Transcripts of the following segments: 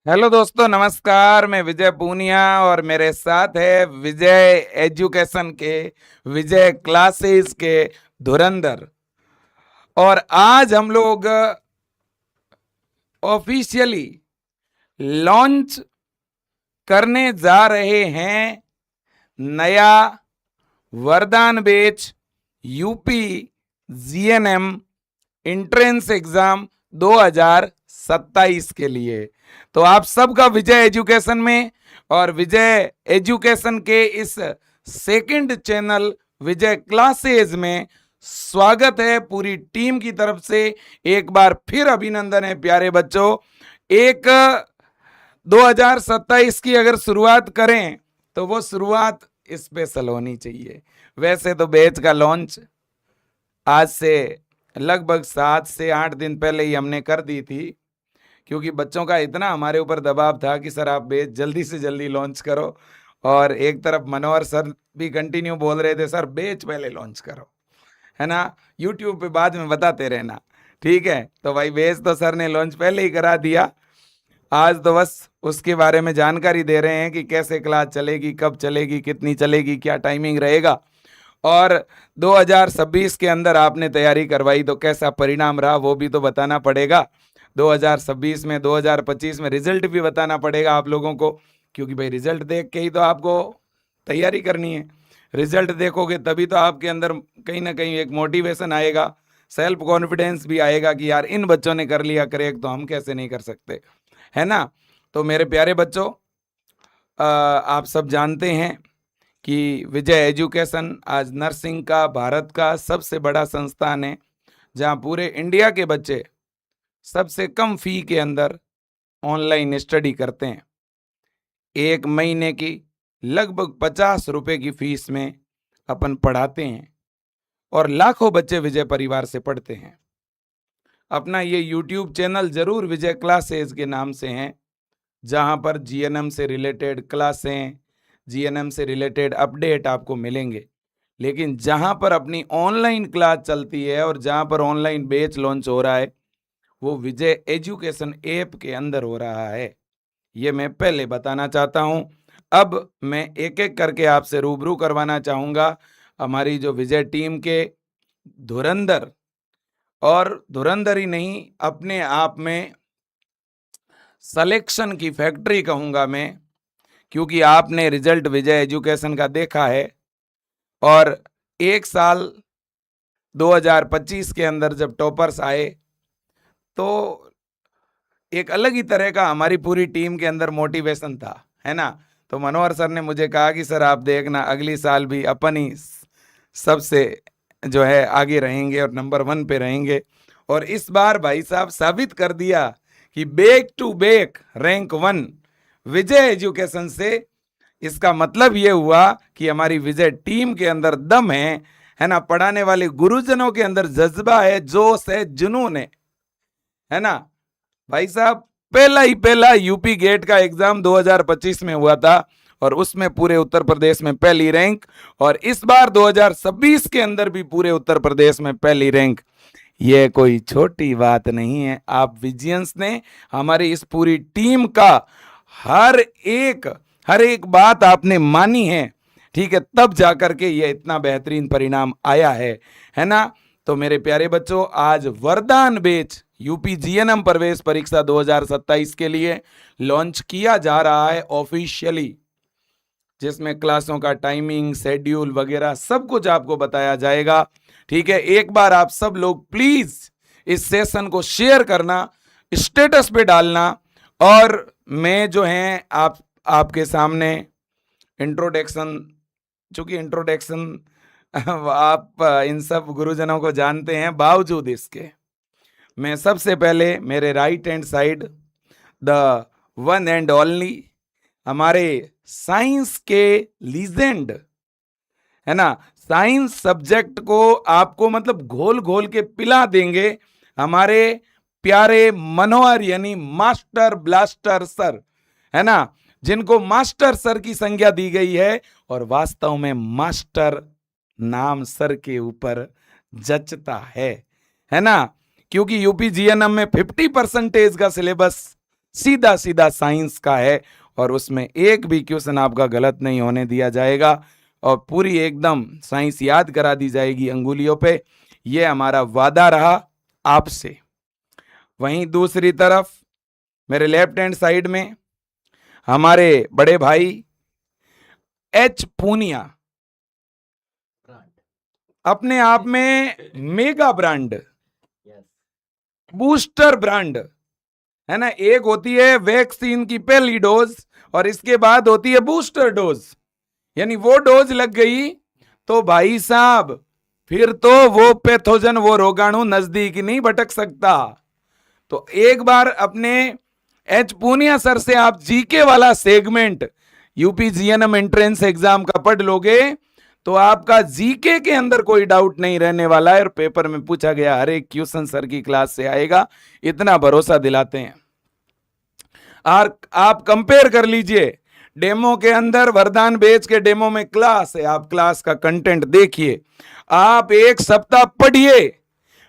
Hello दोस्तों, नमस्कार। मैं विजय पूनिया और मेरे साथ है विजय एजुकेशन के, विजय क्लासेस के धुरंधर। और आज हम लोग ऑफिशियली लॉन्च करने जा रहे हैं नया वरदान batch UP GNM entrance exam 2027 के लिए। तो आप सबका विजय एजुकेशन में और विजय एजुकेशन के इस सेकंड चैनल विजय क्लासेज में स्वागत है पूरी टीम की तरफ से। एक बार फिर अभिनंदन है प्यारे बच्चों। एक 2027 की अगर शुरुआत करें तो वो शुरुआत स्पेशल होनी चाहिए। वैसे तो बैच का लॉन्च आज से लगभग 7 से 8 दिन पहले ही हमने कर दी थी, क्योंकि बच्चों का इतना हमारे ऊपर दबाव था कि सर आप बैच जल्दी से जल्दी लॉन्च करो। और एक तरफ मनोहर सर भी कंटिन्यू बोल रहे थे, सर बैच पहले लॉन्च करो, है ना, यूट्यूब पे बाद में बताते रहना। ठीक है, तो भाई बैच तो सर ने लॉन्च पहले ही करा दिया। आज तो बस उसके बारे में जानकारी दे रहे हैं कि कैसे क्लास चलेगी, कब चलेगी, कितनी चलेगी, क्या टाइमिंग रहेगा। और 2026 के अंदर आपने तैयारी करवाई तो कैसा परिणाम रहा वो भी तो बताना पड़ेगा। 2026 में, 2025 में रिजल्ट भी बताना पड़ेगा आप लोगों को, क्योंकि भाई रिजल्ट देख के ही तो आपको तैयारी करनी है। रिजल्ट देखोगे तभी तो आपके अंदर कहीं ना कहीं एक मोटिवेशन आएगा, सेल्फ कॉन्फिडेंस भी आएगा कि यार इन बच्चों ने कर लिया क्रैक तो हम कैसे नहीं कर सकते, है ना। तो मेरे प्यारे बच्चों, आप सब जानते हैं कि विजय एजुकेशन आज नर्सिंग का भारत का सबसे बड़ा संस्थान है, जहां पूरे इंडिया के बच्चे सबसे कम फी के अंदर ऑनलाइन स्टडी करते हैं। एक महीने की लगभग 50 रुपए की फीस में अपन पढ़ाते हैं और लाखों बच्चे विजय परिवार से पढ़ते हैं। अपना ये यूट्यूब चैनल जरूर विजय क्लासेस के नाम से है, जहां पर जीएनएम से रिलेटेड क्लासें, जीएनएम से रिलेटेड अपडेट आपको मिलेंगे। लेकिन जहां पर अपनी ऑनलाइन क्लास चलती है और जहां पर ऑनलाइन बैच लॉन्च हो रहा है वो विजय एजुकेशन ऐप के अंदर हो रहा है। ये मैं पहले बताना चाहता हूं। अब मैं एक एक करके आपसे रूबरू करवाना चाहूंगा हमारी जो विजय टीम के धुरंधर, और धुरंधर ही नहीं, अपने आप में सिलेक्शन की फैक्ट्री कहूंगा मैं, क्योंकि आपने रिजल्ट विजय एजुकेशन का देखा है। और एक साल 2025 के अंदर जब टॉपर्स आए तो एक अलग ही तरह का हमारी पूरी टीम के अंदर मोटिवेशन था, है ना। तो मनोहर सर ने मुझे कहा कि सर आप देखना अगली साल भी अपन ही सबसे जो है आगे रहेंगे और नंबर 1 पे रहेंगे। और इस बार भाई साहब साबित कर दिया कि back to back rank 1 Vijay Education से। इसका मतलब ये हुआ कि हमारी विजय टीम के अंदर दम है ना, पढ़ाने वाले गुरुजनों के अंदर जज्बा है, जोश है, जुनून है ना। भाई साहब पहला ही पहला यूपी गेट का एग्जाम 2025 में हुआ था और उसमें पूरे उत्तर प्रदेश में पहली रैंक, और इस बार 2026 के अंदर भी पूरे उत्तर प्रदेश में पहली रैंक। ये कोई छोटी बात नहीं है। आप विजियंस ने हमारी इस पूरी टीम का हर एक बात आपने मानी है, ठीक है, तब जाकर के ये इतना बेहतरीन परिणाम आया है ना। तो मेरे प्यारे बच्चों, आज वरदान बैच यूपी जीएनएम प्रवेश परीक्षा 2027 के लिए लॉन्च किया जा रहा है ऑफिशियली, जिसमें क्लासों का टाइमिंग, शेड्यूल वगैरह सब कुछ आपको बताया जाएगा। ठीक है, एक बार आप सब लोग प्लीज इस सेशन को शेयर करना, स्टेटस पे डालना। और मैं जो है आपके सामने इंट्रोडक्शन, चूंकि इंट्रोडक्शन आप इन सब गुरुजनों को जानते हैं, बावजूद इसके मैं सबसे पहले मेरे right hand side the one and only हमारे साइंस के लीजेंड, है ना, साइंस सब्जेक्ट को आपको मतलब घोल घोल के पिला देंगे हमारे प्यारे मनोहर यानी मास्टर ब्लास्टर सर, है ना, जिनको मास्टर सर की संज्ञा दी गई है। और वास्तव में मास्टर नाम सर के ऊपर जचता है ना, क्योंकि यूपी जीएनएम में 50% का सिलेबस सीधा सीधा साइंस का है और उसमें एक भी क्वेश्चन आपका गलत नहीं होने दिया जाएगा और पूरी एकदम साइंस याद करा दी जाएगी अंगुलियों पे। ये हमारा वादा रहा आपसे। वहीं दूसरी तरफ मेरे लेफ्ट हैंड साइड में हमारे बड़े भाई एच पूनिया, अपने आप में मेगा ब्रांड, बूस्टर ब्रांड है ना। एक होती है वैक्सीन की पहली डोज और इसके बाद होती है बूस्टर डोज, यानी वो डोज लग गई तो भाई साहब फिर तो वो पैथोजन, वो रोगाणु नजदीक नहीं भटक सकता। तो एक बार अपने एच पूनिया सर से आप जीके वाला segment UP GNM entrance exam का पढ़ लोगे तो आपका जीके के अंदर कोई डाउट नहीं रहने वाला है और पेपर में पूछा गया हर एक क्वेश्चन सर की क्लास से आएगा, इतना भरोसा दिलाते हैं। और आप कंपेयर कर लीजिए, डेमो के अंदर वरदान बेच के डेमो में क्लास है, आप क्लास का कंटेंट देखिए, आप एक सप्ताह पढ़िए।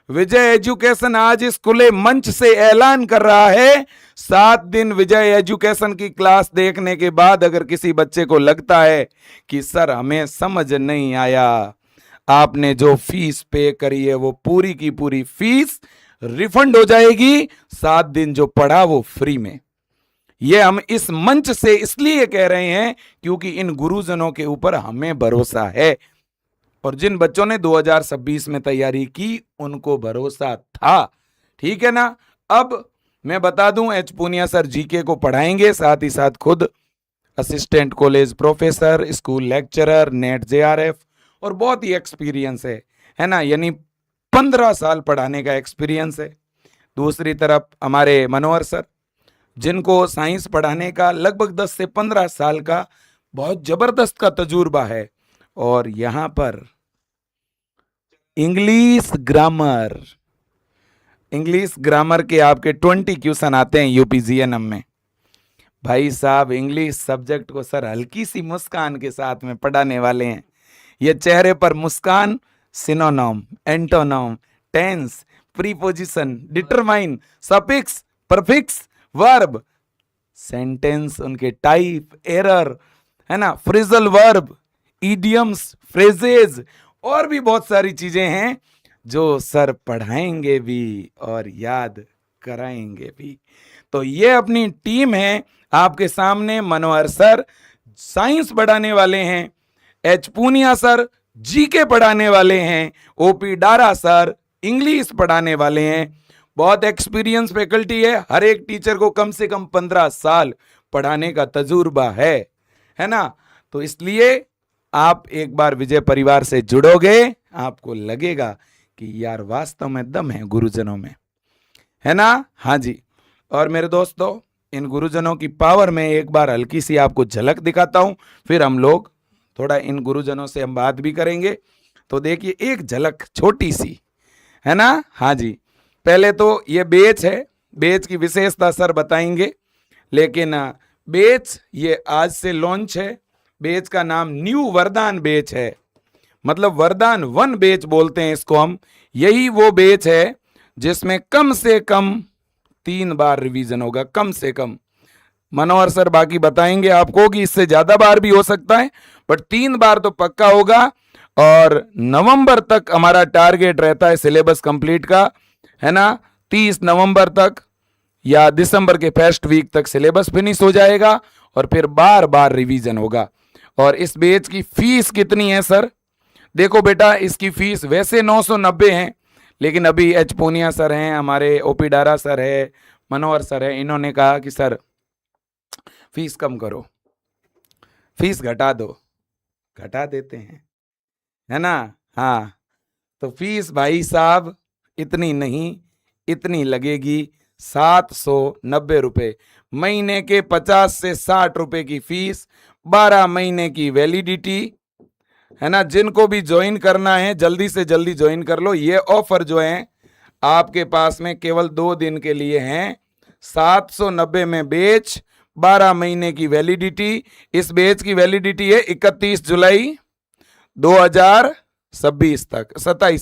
विजय एजुकेशन आज इस खुले मंच से ऐलान कर रहा है 7 दिन विजय एजुकेशन की क्लास देखने के बाद अगर किसी बच्चे को लगता है कि सर हमें समझ नहीं आया, आपने जो फीस पे करी है वो पूरी की पूरी फीस रिफंड हो जाएगी, 7 दिन जो पढ़ा वो फ्री में। ये हम इस मंच से इसलिए कह रहे हैं क्योंकि इन गुरुजनों के ऊपर हमें भरोसा है और जिन बच्चों ने 2026 में तैयारी की उनको भरोसा था, ठीक है ना। अब मैं बता दूं, एच पूनिया सर जीके को पढ़ाएंगे, साथ ही साथ खुद assistant college professor, school lecturer, net JRF और बहुत ही एक्सपीरियंस है ना, यानी 15 साल पढ़ाने का एक्सपीरियंस है। दूसरी तरफ हमारे मनोहर सर, जिनको साइंस पढ़ाने का लगभग 10 से 15 साल का बहुत जबरदस्त का तजुर्बा है और यहां पर इंग्लिश ग्रामर के आपके 20 क्वेश्चन आते हैं यूपी जीएनएम में। भाई साहब इंग्लिश सब्जेक्ट को सर हल्की सी मुस्कान के साथ में पढ़ाने वाले हैं। ये चेहरे पर मुस्कान, synonym, antonym, tense, preposition, determine, suffix, prefix, verb, sentence, उनके टाइप, एरर है ना, फ्रेजल वर्ब, इडियम्स, फ्रेजेज और भी बहुत सारी चीजें हैं जो सर पढ़ाएंगे भी और याद कराएंगे भी। तो ये अपनी टीम है आपके सामने। मनोहर सर साइंस पढ़ाने वाले हैं, एच पूनिया सर जीके पढ़ाने वाले हैं, ओपी डारा सर इंग्लिश पढ़ाने वाले हैं। बहुत एक्सपीरियंस फैकल्टी है, हर एक टीचर को कम से कम 15 साल पढ़ाने का तजुर्बा है ना। तो इसलिए आप एक बार विजय परिवार से जुड़ोगे, आपको लगेगा कि यार वास्तव में दम है गुरुजनों में, है ना। हाँ जी। और मेरे दोस्तों, इन गुरुजनों की पावर में एक बार हल्की सी आपको झलक दिखाता हूं, फिर हम लोग थोड़ा इन गुरुजनों से हम बात भी करेंगे। तो देखिए एक झलक छोटी सी, है ना। हाँ जी। पहले तो ये बेच है, बेच की विशेषता सर बताएंगे, लेकिन बेच ये आज से लॉन्च है। बेच का नाम न्यू वरदान बेच है, मतलब वरदान 1 बेच बोलते हैं इसको हम। यही वो बेच है जिसमें कम से कम 3 बार रिवीजन होगा, कम से कम। मनोहर सर बाकी बताएंगे आपको कि इससे ज्यादा बार भी हो सकता है, बट 3 बार तो पक्का होगा। और नवंबर तक हमारा टारगेट रहता है सिलेबस कंप्लीट का, है ना। 30 नवंबर तक या दिसंबर के फर्स्ट वीक तक सिलेबस फिनिश हो जाएगा और फिर बार बार रिवीजन होगा। और इस बैच की फीस कितनी है सर? देखो बेटा, इसकी फीस वैसे 990 है, लेकिन अभी एच पूनिया सर हैं, हमारे ओपी डारा सर है, मनोहर सर है, इन्होंने कहा कि सर फीस कम करो, फीस घटा दो। घटा देते हैं, है ना। हाँ, तो फीस भाई साहब इतनी नहीं, इतनी लगेगी 790 रुपये। महीने के 50 से 60 रुपए की फीस, 12 महीने की वैलिडिटी, है ना। जिनको भी ज्वाइन करना है जल्दी से जल्दी ज्वाइन कर लो। ये ऑफर जो है आपके पास में केवल 2 दिन के लिए हैं। 790 में बेच, 12 महीने की वैलिडिटी। इस बेच की वैलिडिटी है 31 जुलाई 2027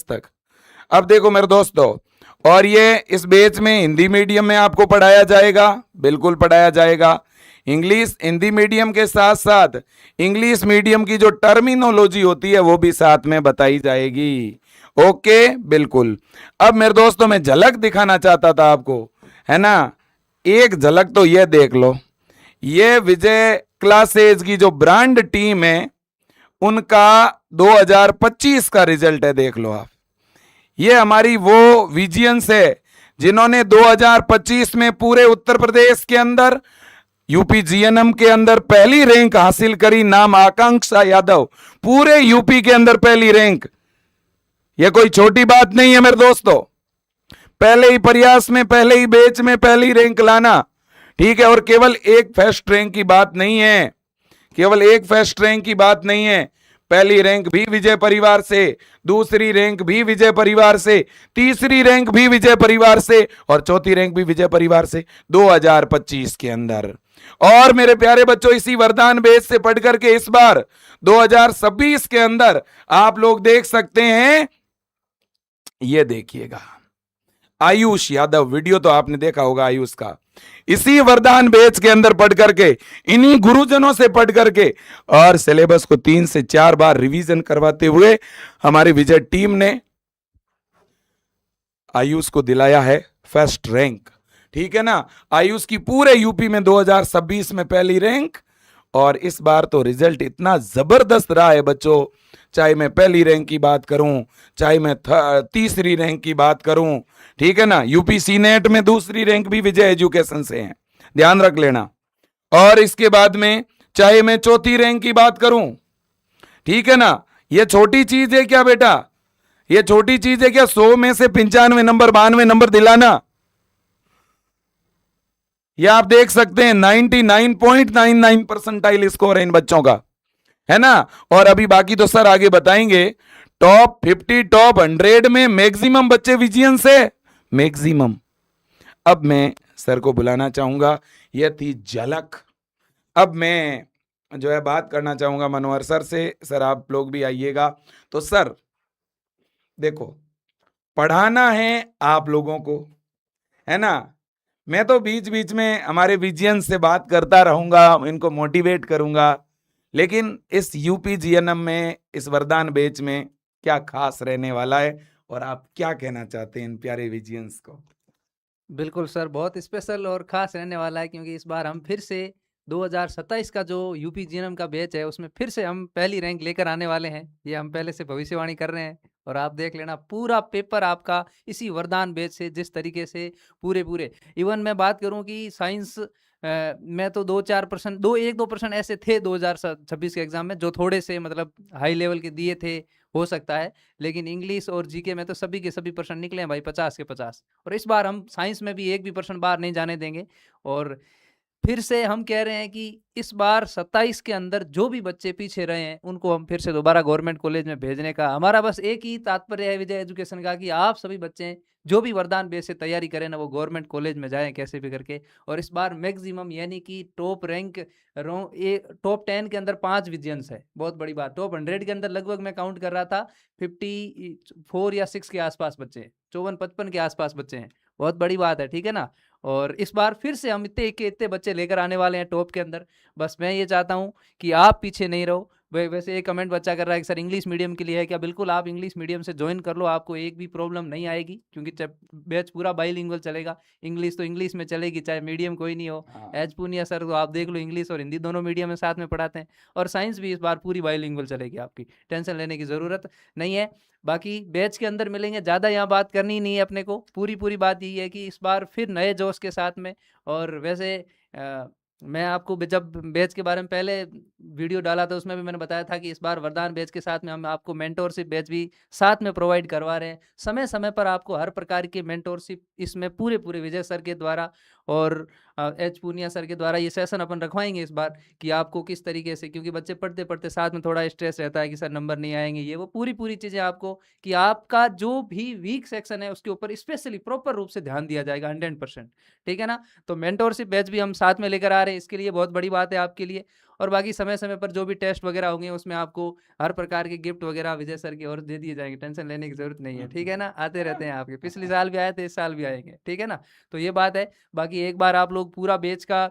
तक। अब देखो मेरे दोस्तों, और ये इस बैच में हिंदी मीडियम में आपको पढ़ाया जाएगा, बिल्कुल पढ़ाया जाएगा। इंग्लिश हिंदी मीडियम के साथ साथ इंग्लिश मीडियम की जो टर्मिनोलॉजी होती है वो भी साथ में बताई जाएगी। ओके, बिल्कुल। अब मेरे दोस्तों मैं झलक दिखाना चाहता था आपको, है ना। एक झलक तो ये देख लो, ये विजय क्लासेज की जो ब्रांड टीम है उनका 2025 का रिजल्ट है, देख लो आप। ये हमारी वो विजियंस है जिन्होंने 2025 में पूरे उत्तर प्रदेश के अंदर यूपी जीएनएम के अंदर पहली रैंक हासिल करी। नाम आकांक्षा यादव, पूरे यूपी के अंदर पहली रैंक। यह कोई छोटी बात नहीं है मेरे दोस्तों, पहले ही प्रयास में, पहले ही बैच में पहली रैंक लाना, ठीक है। और केवल एक फर्स्ट रैंक की बात नहीं है, केवल एक फर्स्ट रैंक की बात नहीं है, पहली रैंक भी विजय परिवार से, दूसरी रैंक भी विजय परिवार से, तीसरी रैंक भी विजय परिवार से और चौथी रैंक भी विजय परिवार से 2025 के अंदर। और मेरे प्यारे बच्चों, इसी वरदान बैच से पढ़ करके इस बार 2026 के अंदर आप लोग देख सकते हैं, ये देखिएगा आयुष यादव, वीडियो तो आपने देखा होगा आयुष का। इसी वरदान बैच के अंदर पढ़ करके, इन्हीं गुरुजनों से पढ़ करके और सिलेबस को 3 से 4 बार रिवीजन करवाते हुए हमारी विजय टीम ने आयुष को दिलाया है फर्स्ट रैंक, ठीक है ना। आयुष की पूरे यूपी में 2026 में पहली रैंक। और इस बार तो रिजल्ट इतना जबरदस्त रहा है बच्चों, चाहे मैं पहली रैंक की बात करूं, चाहे मैं तीसरी रैंक की बात करूं, ठीक है ना। यूपी सीनेट में दूसरी रैंक भी विजय एजुकेशन से है, ध्यान रख लेना। और इसके बाद में चाहे मैं चौथी रैंक की बात करूं, ठीक है ना। यह छोटी चीज है क्या बेटा, यह छोटी चीज है क्या 100 में से 95 नंबर 92 नंबर दिलाना। यह आप देख सकते हैं 99.99 परसेंटाइल स्कोर है इन बच्चों का, है ना। और अभी बाकी तो सर आगे बताएंगे। टॉप 50 टॉप 100 में मैक्सिमम बच्चे विजियंस है, मैक्सिमम। अब मैं सर को बुलाना चाहूंगा, यह थी झलक। अब मैं जो है बात करना चाहूंगा मनोहर सर से। सर आप लोग भी आइएगा। तो सर देखो, पढ़ाना है आप लोगों को, है ना। मैं तो बीच बीच में हमारे विजियंस से बात करता रहूंगा, इनको मोटिवेट करूंगा, लेकिन इस यूपी जीएनएम में, इस वरदान बैच में क्या खास रहने वाला है और आप क्या कहना चाहते हैं इन प्यारे विजियंस को। बिल्कुल सर, बहुत स्पेशल और खास रहने वाला है, क्योंकि इस बार हम फिर से 2027 का जो यूपी जीएनएम का बैच है उसमें फिर से हम पहली रैंक लेकर आने वाले हैं। ये हम पहले से भविष्यवाणी कर रहे हैं और आप देख लेना पूरा पेपर आपका इसी वरदान बैच से, जिस तरीके से पूरे इवन मैं बात करूं कि साइंस में तो 2-4% 1-2% ऐसे थे 2026 के एग्जाम में जो थोड़े से मतलब हाई लेवल के दिए थे, हो सकता है। लेकिन इंग्लिश और जीके में तो सभी के सभी परसेंट निकले हैं भाई, 50 के 50। और इस बार हम साइंस में भी 1 भी परसेंट बाहर नहीं जाने देंगे। और फिर से हम कह रहे हैं कि इस बार 27 के अंदर जो भी बच्चे पीछे रहे हैं उनको हम फिर से दोबारा गवर्नमेंट कॉलेज में भेजने का हमारा बस एक ही तात्पर्य है विजय एजुकेशन का, कि आप सभी बच्चे जो भी वरदान बेस से तैयारी करें ना, वो गवर्नमेंट कॉलेज में जाएं कैसे भी करके। और इस बार मैक्सिमम यानी कि टॉप रैंक टॉप 10 के अंदर 5 विजियंस है, बहुत बड़ी बात। टॉप 100 के अंदर लगभग मैं काउंट कर रहा था 54 या 6 के आसपास बच्चे हैं, 54-55 के आसपास बच्चे हैं, बहुत बड़ी बात है, ठीक है ना। और इस बार फिर से हम इतने बच्चे लेकर आने वाले हैं टॉप के अंदर। बस मैं ये चाहता हूं कि आप पीछे नहीं रहो। वैसे एक कमेंट बच्चा कर रहा है कि सर इंग्लिश मीडियम के लिए है क्या? बिल्कुल, आप इंग्लिश मीडियम से ज्वाइन कर लो, आपको एक भी प्रॉब्लम नहीं आएगी, क्योंकि बैच पूरा बाइलिंगुअल चलेगा। इंग्लिश तो इंग्लिश में चलेगी, चाहे मीडियम कोई नहीं हो। एज पूनिया सर तो आप देख लो, इंग्लिश और हिंदी दोनों मीडियम में साथ में पढ़ाते हैं। और साइंस भी इस बार पूरी बाइलिंगुअल चलेगी, आपकी टेंशन लेने की ज़रूरत नहीं है। बाकी बैच के अंदर मिलेंगे, ज़्यादा यहाँ बात करनी नहीं है अपने को। पूरी बात यही है कि इस बार फिर नए जोश के साथ में। और वैसे मैं आपको जब बैच के बारे में पहले वीडियो डाला था उसमें भी मैंने बताया था कि इस बार वरदान बैच के साथ में हम आपको मेंटोरशिप बैच भी साथ में प्रोवाइड करवा रहे हैं। समय समय पर आपको हर प्रकार की मेंटोरशिप इसमें पूरे विजय सर के द्वारा और एच पूनिया सर के द्वारा ये सेशन अपन रखवाएंगे इस बार, कि आपको किस तरीके से, क्योंकि बच्चे पढ़ते साथ में थोड़ा स्ट्रेस रहता है कि सर नंबर नहीं आएंगे, ये वो पूरी चीज़ें आपको, कि आपका जो भी वीक सेक्शन है उसके ऊपर स्पेशली प्रॉपर रूप से ध्यान दिया जाएगा 100%, ठीक है ना। तो मेंटोरशिप बैच भी हम साथ में लेकर आ रहे हैं, इसके लिए बहुत बड़ी बात है आपके लिए। और बाकी समय समय पर जो भी टेस्ट वगैरह होंगे उसमें आपको हर प्रकार के गिफ्ट वगैरह विजय सर की ओर दे दिए जाएंगे, टेंशन लेने की जरूरत नहीं है, ठीक है ना। आते रहते हैं आपके, पिछले साल भी आए थे, इस साल भी आएंगे, ठीक है ना। तो ये बात है। बाकी एक बार आप लोग पूरा बैच का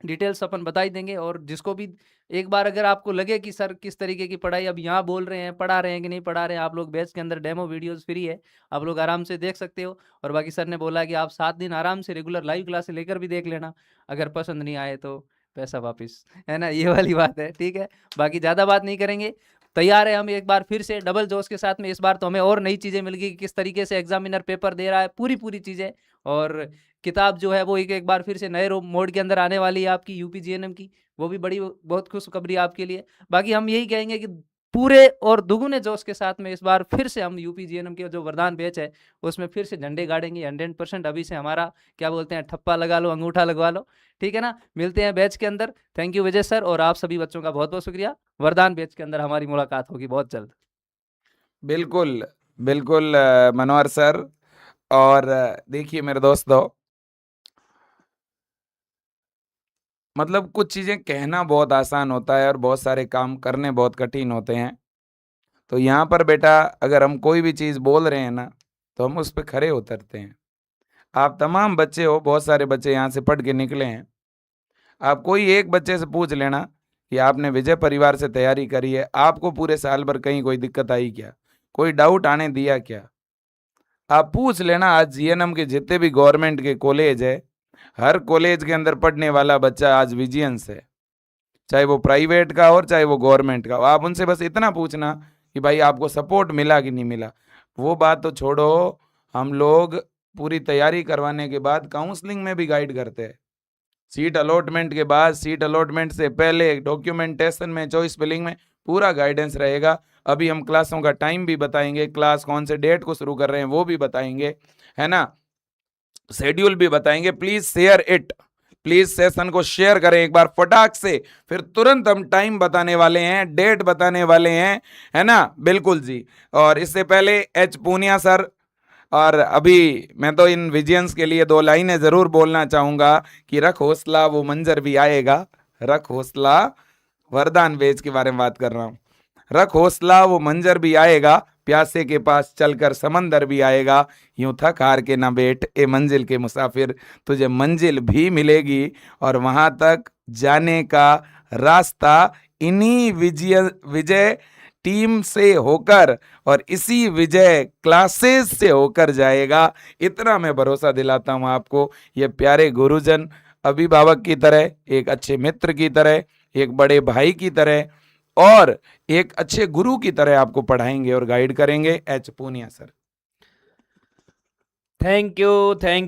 डिटेल्स अपन बता ही देंगे, और जिसको भी एक बार अगर आपको लगे कि सर किस तरीके की पढ़ाई अब यहाँ बोल रहे हैं, पढ़ा रहे हैं कि नहीं पढ़ा रहे हैं, आप लोग बैच के अंदर डेमो वीडियोस फ्री है, आप लोग आराम से देख सकते हो। और बाकी सर ने बोला कि आप 7 दिन आराम से रेगुलर लाइव क्लास लेकर भी देख लेना, अगर पसंद नहीं आए तो पैसा वापिस, है ना, ये वाली बात है, ठीक है। बाकी ज़्यादा बात नहीं करेंगे, तैयार है हम एक बार फिर से डबल जोश के साथ में। इस बार तो हमें और नई चीज़ें मिल गई कि किस तरीके से एग्जामिनर पेपर दे रहा है, पूरी चीज़ें। और किताब जो है वो एक बार फिर से नए मोड के अंदर आने वाली है आपकी यूपीजीएनएम की, वो भी बड़ी बहुत खुशखबरी आपके लिए। बाकी हम यही कहेंगे कि पूरे और दुगुने जोश के साथ में इस बार फिर से हम यूपीजीएनएम के जो वरदान बैच है उसमें फिर से झंडे गाड़ेंगे 100%। अभी से हमारा क्या बोलते हैं, ठप्पा लगा लो, अंगूठा लगवा लो, ठीक है ना। मिलते हैं बैच के अंदर। थैंक यू विजय सर, और आप सभी बच्चों का बहुत बहुत शुक्रिया। वरदान बैच के अंदर हमारी मुलाकात होगी बहुत जल्द। बिल्कुल बिल्कुल मनोहर सर। और देखिए मेरे दोस्तों, मतलब कुछ चीज़ें कहना बहुत आसान होता है और बहुत सारे काम करने बहुत कठिन होते हैं। तो यहाँ पर बेटा अगर हम कोई भी चीज़ बोल रहे हैं ना, तो हम उस पर खरे उतरते हैं। आप तमाम बच्चे हो, बहुत सारे बच्चे यहाँ से पढ़ के निकले हैं। आप कोई एक बच्चे से पूछ लेना कि आपने विजय परिवार से तैयारी करी है, आपको पूरे साल भर कहीं कोई दिक्कत आई क्या, कोई डाउट आने दिया क्या? आप पूछ लेना। आज जीएनएम के जितने भी गवर्नमेंट के कॉलेज है, हर कॉलेज के अंदर पढ़ने वाला बच्चा आज विजियंस है, चाहे वो प्राइवेट का हो चाहे वो गवर्नमेंट का हो। आप उनसे बस इतना पूछना कि भाई आपको सपोर्ट मिला कि नहीं मिला। वो बात तो छोड़ो, हम लोग पूरी तैयारी करवाने के बाद काउंसलिंग में भी गाइड करते हैं। सीट अलॉटमेंट के बाद, सीट अलॉटमेंट से पहले, डॉक्यूमेंटेशन में, चॉइस फिलिंग में पूरा गाइडेंस रहेगा। अभी हम क्लासों का टाइम भी बताएंगे, क्लास कौन से डेट को शुरू कर रहे हैं वो भी बताएंगे, है ना, शेड्यूल भी बताएंगे। Please share it, please session को शेयर करें एक बार फटाक से, फिर तुरंत हम टाइम बताने वाले हैं, डेट बताने वाले हैं, है ना। बिल्कुल जी। और इससे पहले एच पूनिया सर, और अभी मैं तो इन विजियंस के लिए 2 लाइनें जरूर बोलना चाहूंगा कि रख हौसला वो मंजर भी आएगा। रख हौसला, वरदान वेज के बारे में बात कर रहा हूं। रख हौसला वो मंजर भी आएगा, प्यासे के पास चलकर समंदर भी आएगा। यूं थक हार के ना बैठ ए मंजिल के मुसाफिर, तुझे मंजिल भी मिलेगी और वहां तक जाने का रास्ता इन्हीं विजय टीम से होकर और इसी विजय क्लासेस से होकर जाएगा। इतना मैं भरोसा दिलाता हूं आपको। ये प्यारे गुरुजन अभिभावक की तरह, एक अच्छे मित्र की तरह, एक बड़े भाई की तरह और एक अच्छे गुरु की तरह आपको पढ़ाएंगे और गाइड करेंगे। H Punia sir. Thank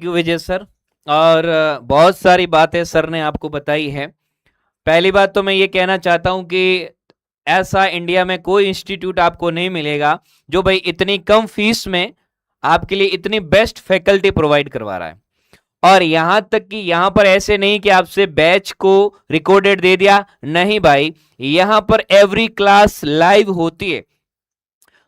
you Vijay sir. और बहुत सारी बातें सर ने आपको बताई है। पहली बात तो मैं ये कहना चाहता हूं कि ऐसा इंडिया में कोई इंस्टीट्यूट आपको नहीं मिलेगा जो भाई इतनी कम फीस में आपके लिए इतनी बेस्ट फैकल्टी प्रोवाइड करवा रहा है। और यहां तक कि यहां पर ऐसे नहीं कि आपसे बैच को रिकॉर्डेड दे दिया, नहीं भाई, यहां पर एवरी क्लास लाइव होती है,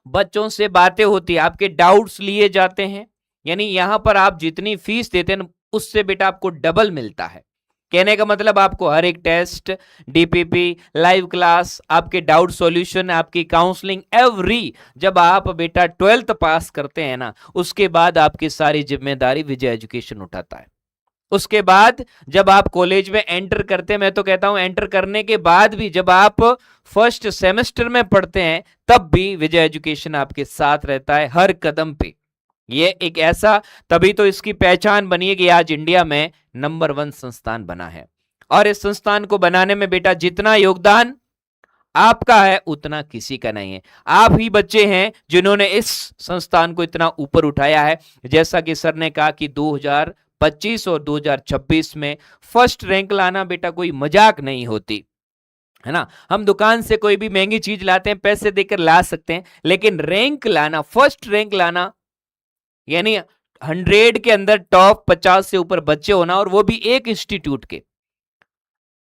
बच्चों से बातें होती है, आपके डाउट्स लिए जाते हैं। यानी यहां पर आप जितनी फीस देते हैं उससे बेटा आपको डबल मिलता है। कहने का मतलब आपको हर एक टेस्ट, डीपीपी, लाइव क्लास, आपके डाउट सॉल्यूशन, आपकी काउंसलिंग, एवरी, जब आप बेटा 12th पास करते हैं ना, उसके बाद आपकी सारी जिम्मेदारी विजय एजुकेशन उठाता है। उसके बाद जब आप कॉलेज में एंटर करते हैं, मैं तो कहता हूं एंटर करने के बाद भी जब आप फर्स्ट सेमेस्टर में पढ़ते हैं तब भी विजय एजुकेशन आपके साथ रहता है हर कदम पे। ये एक ऐसा, तभी तो इसकी पहचान बनी है कि आज इंडिया में नंबर 1 संस्थान बना है। और इस संस्थान को बनाने में बेटा जितना योगदान आपका है उतना किसी का नहीं है। आप ही बच्चे हैं जिन्होंने इस संस्थान को इतना ऊपर उठाया है। जैसा कि सर ने कहा कि 2025 और 2026 में फर्स्ट रैंक लाना बेटा कोई मजाक नहीं होती, है ना। हम दुकान से कोई भी महंगी चीज लाते हैं, पैसे देकर ला सकते हैं, लेकिन रैंक लाना, फर्स्ट रैंक लाना, यानी 100 के अंदर टॉप 50 से ऊपर बच्चे होना, और वो भी एक इंस्टीट्यूट के।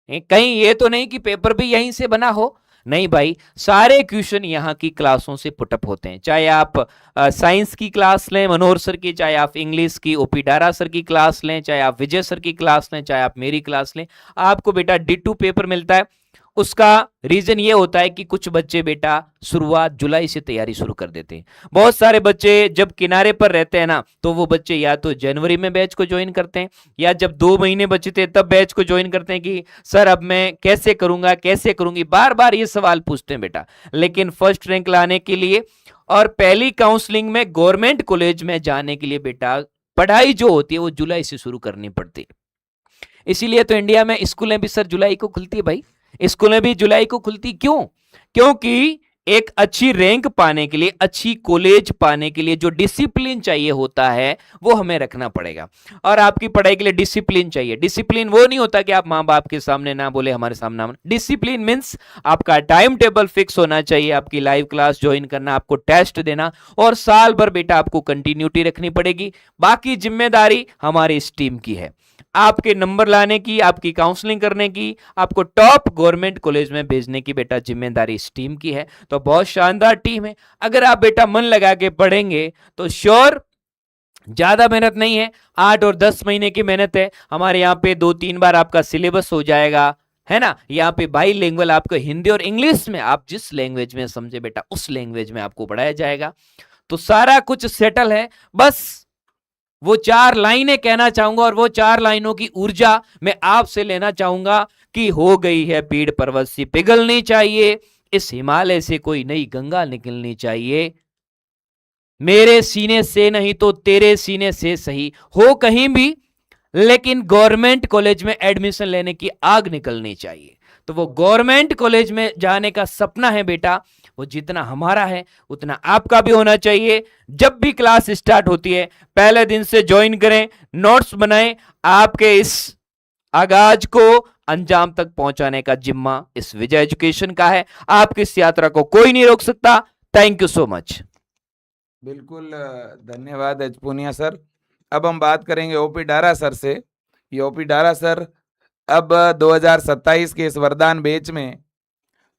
कहीं ये तो नहीं कि पेपर भी यहीं से बना हो, नहीं भाई, सारे क्वेश्चन यहाँ की क्लासों से पुटअप होते हैं। चाहे आप साइंस की क्लास लें मनोहर सर की, चाहे आप इंग्लिश की ओपी डारा सर की क्लास लें, चाहे आप विजय सर की क्लास लें, चाहे आप मेरी क्लास लें, आपको बेटा D2 पेपर मिलता है। उसका रीजन ये होता है कि कुछ बच्चे बेटा शुरुआत जुलाई से तैयारी शुरू कर देते हैं। बहुत सारे बच्चे जब किनारे पर रहते हैं ना, तो वो बच्चे या तो जनवरी में बैच को ज्वाइन करते हैं, या जब 2 महीने बचते हैं तब बैच को ज्वाइन करते हैं कि सर अब मैं कैसे करूंगा, कैसे करूंगी, बार बार ये सवाल पूछते हैं बेटा। लेकिन फर्स्ट रैंक लाने के लिए और पहली काउंसलिंग में गवर्नमेंट कॉलेज में जाने के लिए बेटा पढ़ाई जो होती है वो जुलाई से शुरू करनी पड़ती है। इसीलिए तो इंडिया में स्कूलें भी सर जुलाई को खुलती है भाई, स्कूलें भी जुलाई को खुलती। क्यों? क्योंकि एक अच्छी रैंक पाने के लिए, अच्छी कॉलेज पाने के लिए जो डिसिप्लिन चाहिए होता है वो हमें रखना पड़ेगा। और आपकी पढ़ाई के लिए डिसिप्लिन चाहिए। डिसिप्लिन वो नहीं होता कि आप माँ बाप के सामने ना बोले, हमारे सामने ना बोले। डिसिप्लिन मीन्स आपका टाइम टेबल फिक्स होना चाहिए, आपकी लाइव क्लास ज्वाइन करना, आपको टेस्ट देना, और साल भर बेटा आपको कंटिन्यूटी रखनी पड़ेगी। बाकी जिम्मेदारी हमारी इस टीम की है, आपके नंबर लाने की, आपकी काउंसलिंग करने की, आपको टॉप गवर्नमेंट कॉलेज में भेजने की बेटा जिम्मेदारी इस टीम की है। तो बहुत शानदार टीम है। अगर आप बेटा मन लगा के पढ़ेंगे तो श्योर, ज्यादा मेहनत नहीं है, 8 और 10 महीने की मेहनत है। हमारे यहाँ पे 2-3 बार आपका सिलेबस हो जाएगा, है ना। यहाँ पे बाइलिंगुअल आपको हिंदी और इंग्लिश में, आप जिस लैंग्वेज में समझे बेटा उस लैंग्वेज में आपको पढ़ाया जाएगा। तो सारा कुछ सेटल है। बस वो 4 लाइनें कहना चाहूंगा, और वो 4 लाइनों की ऊर्जा मैं आपसे लेना चाहूंगा कि हो गई है पीड़ पर्वत सी पिघलनी चाहिए, इस हिमालय से कोई नई गंगा निकलनी चाहिए, मेरे सीने से नहीं तो तेरे सीने से सही हो कहीं भी, लेकिन गवर्नमेंट कॉलेज में एडमिशन लेने की आग निकलनी चाहिए। तो वो गवर्नमेंट कॉलेज में जाने का सपना है बेटा, वो जितना हमारा है उतना आपका भी होना चाहिए। जब भी क्लास स्टार्ट होती है पहले दिन से ज्वाइन करें, नोट्स बनाएं। आपके इस आगाज को अंजाम तक पहुंचाने का जिम्मा इस विजय एजुकेशन का है। आपकी इस यात्रा को कोई नहीं रोक सकता। Thank you so much. बिल्कुल धन्यवाद एचपुनिया सर। अब हम बात करेंगे ओपी डारा सर से। ये ओपी डारा सर, अब 2027 के इस वरदान बैच में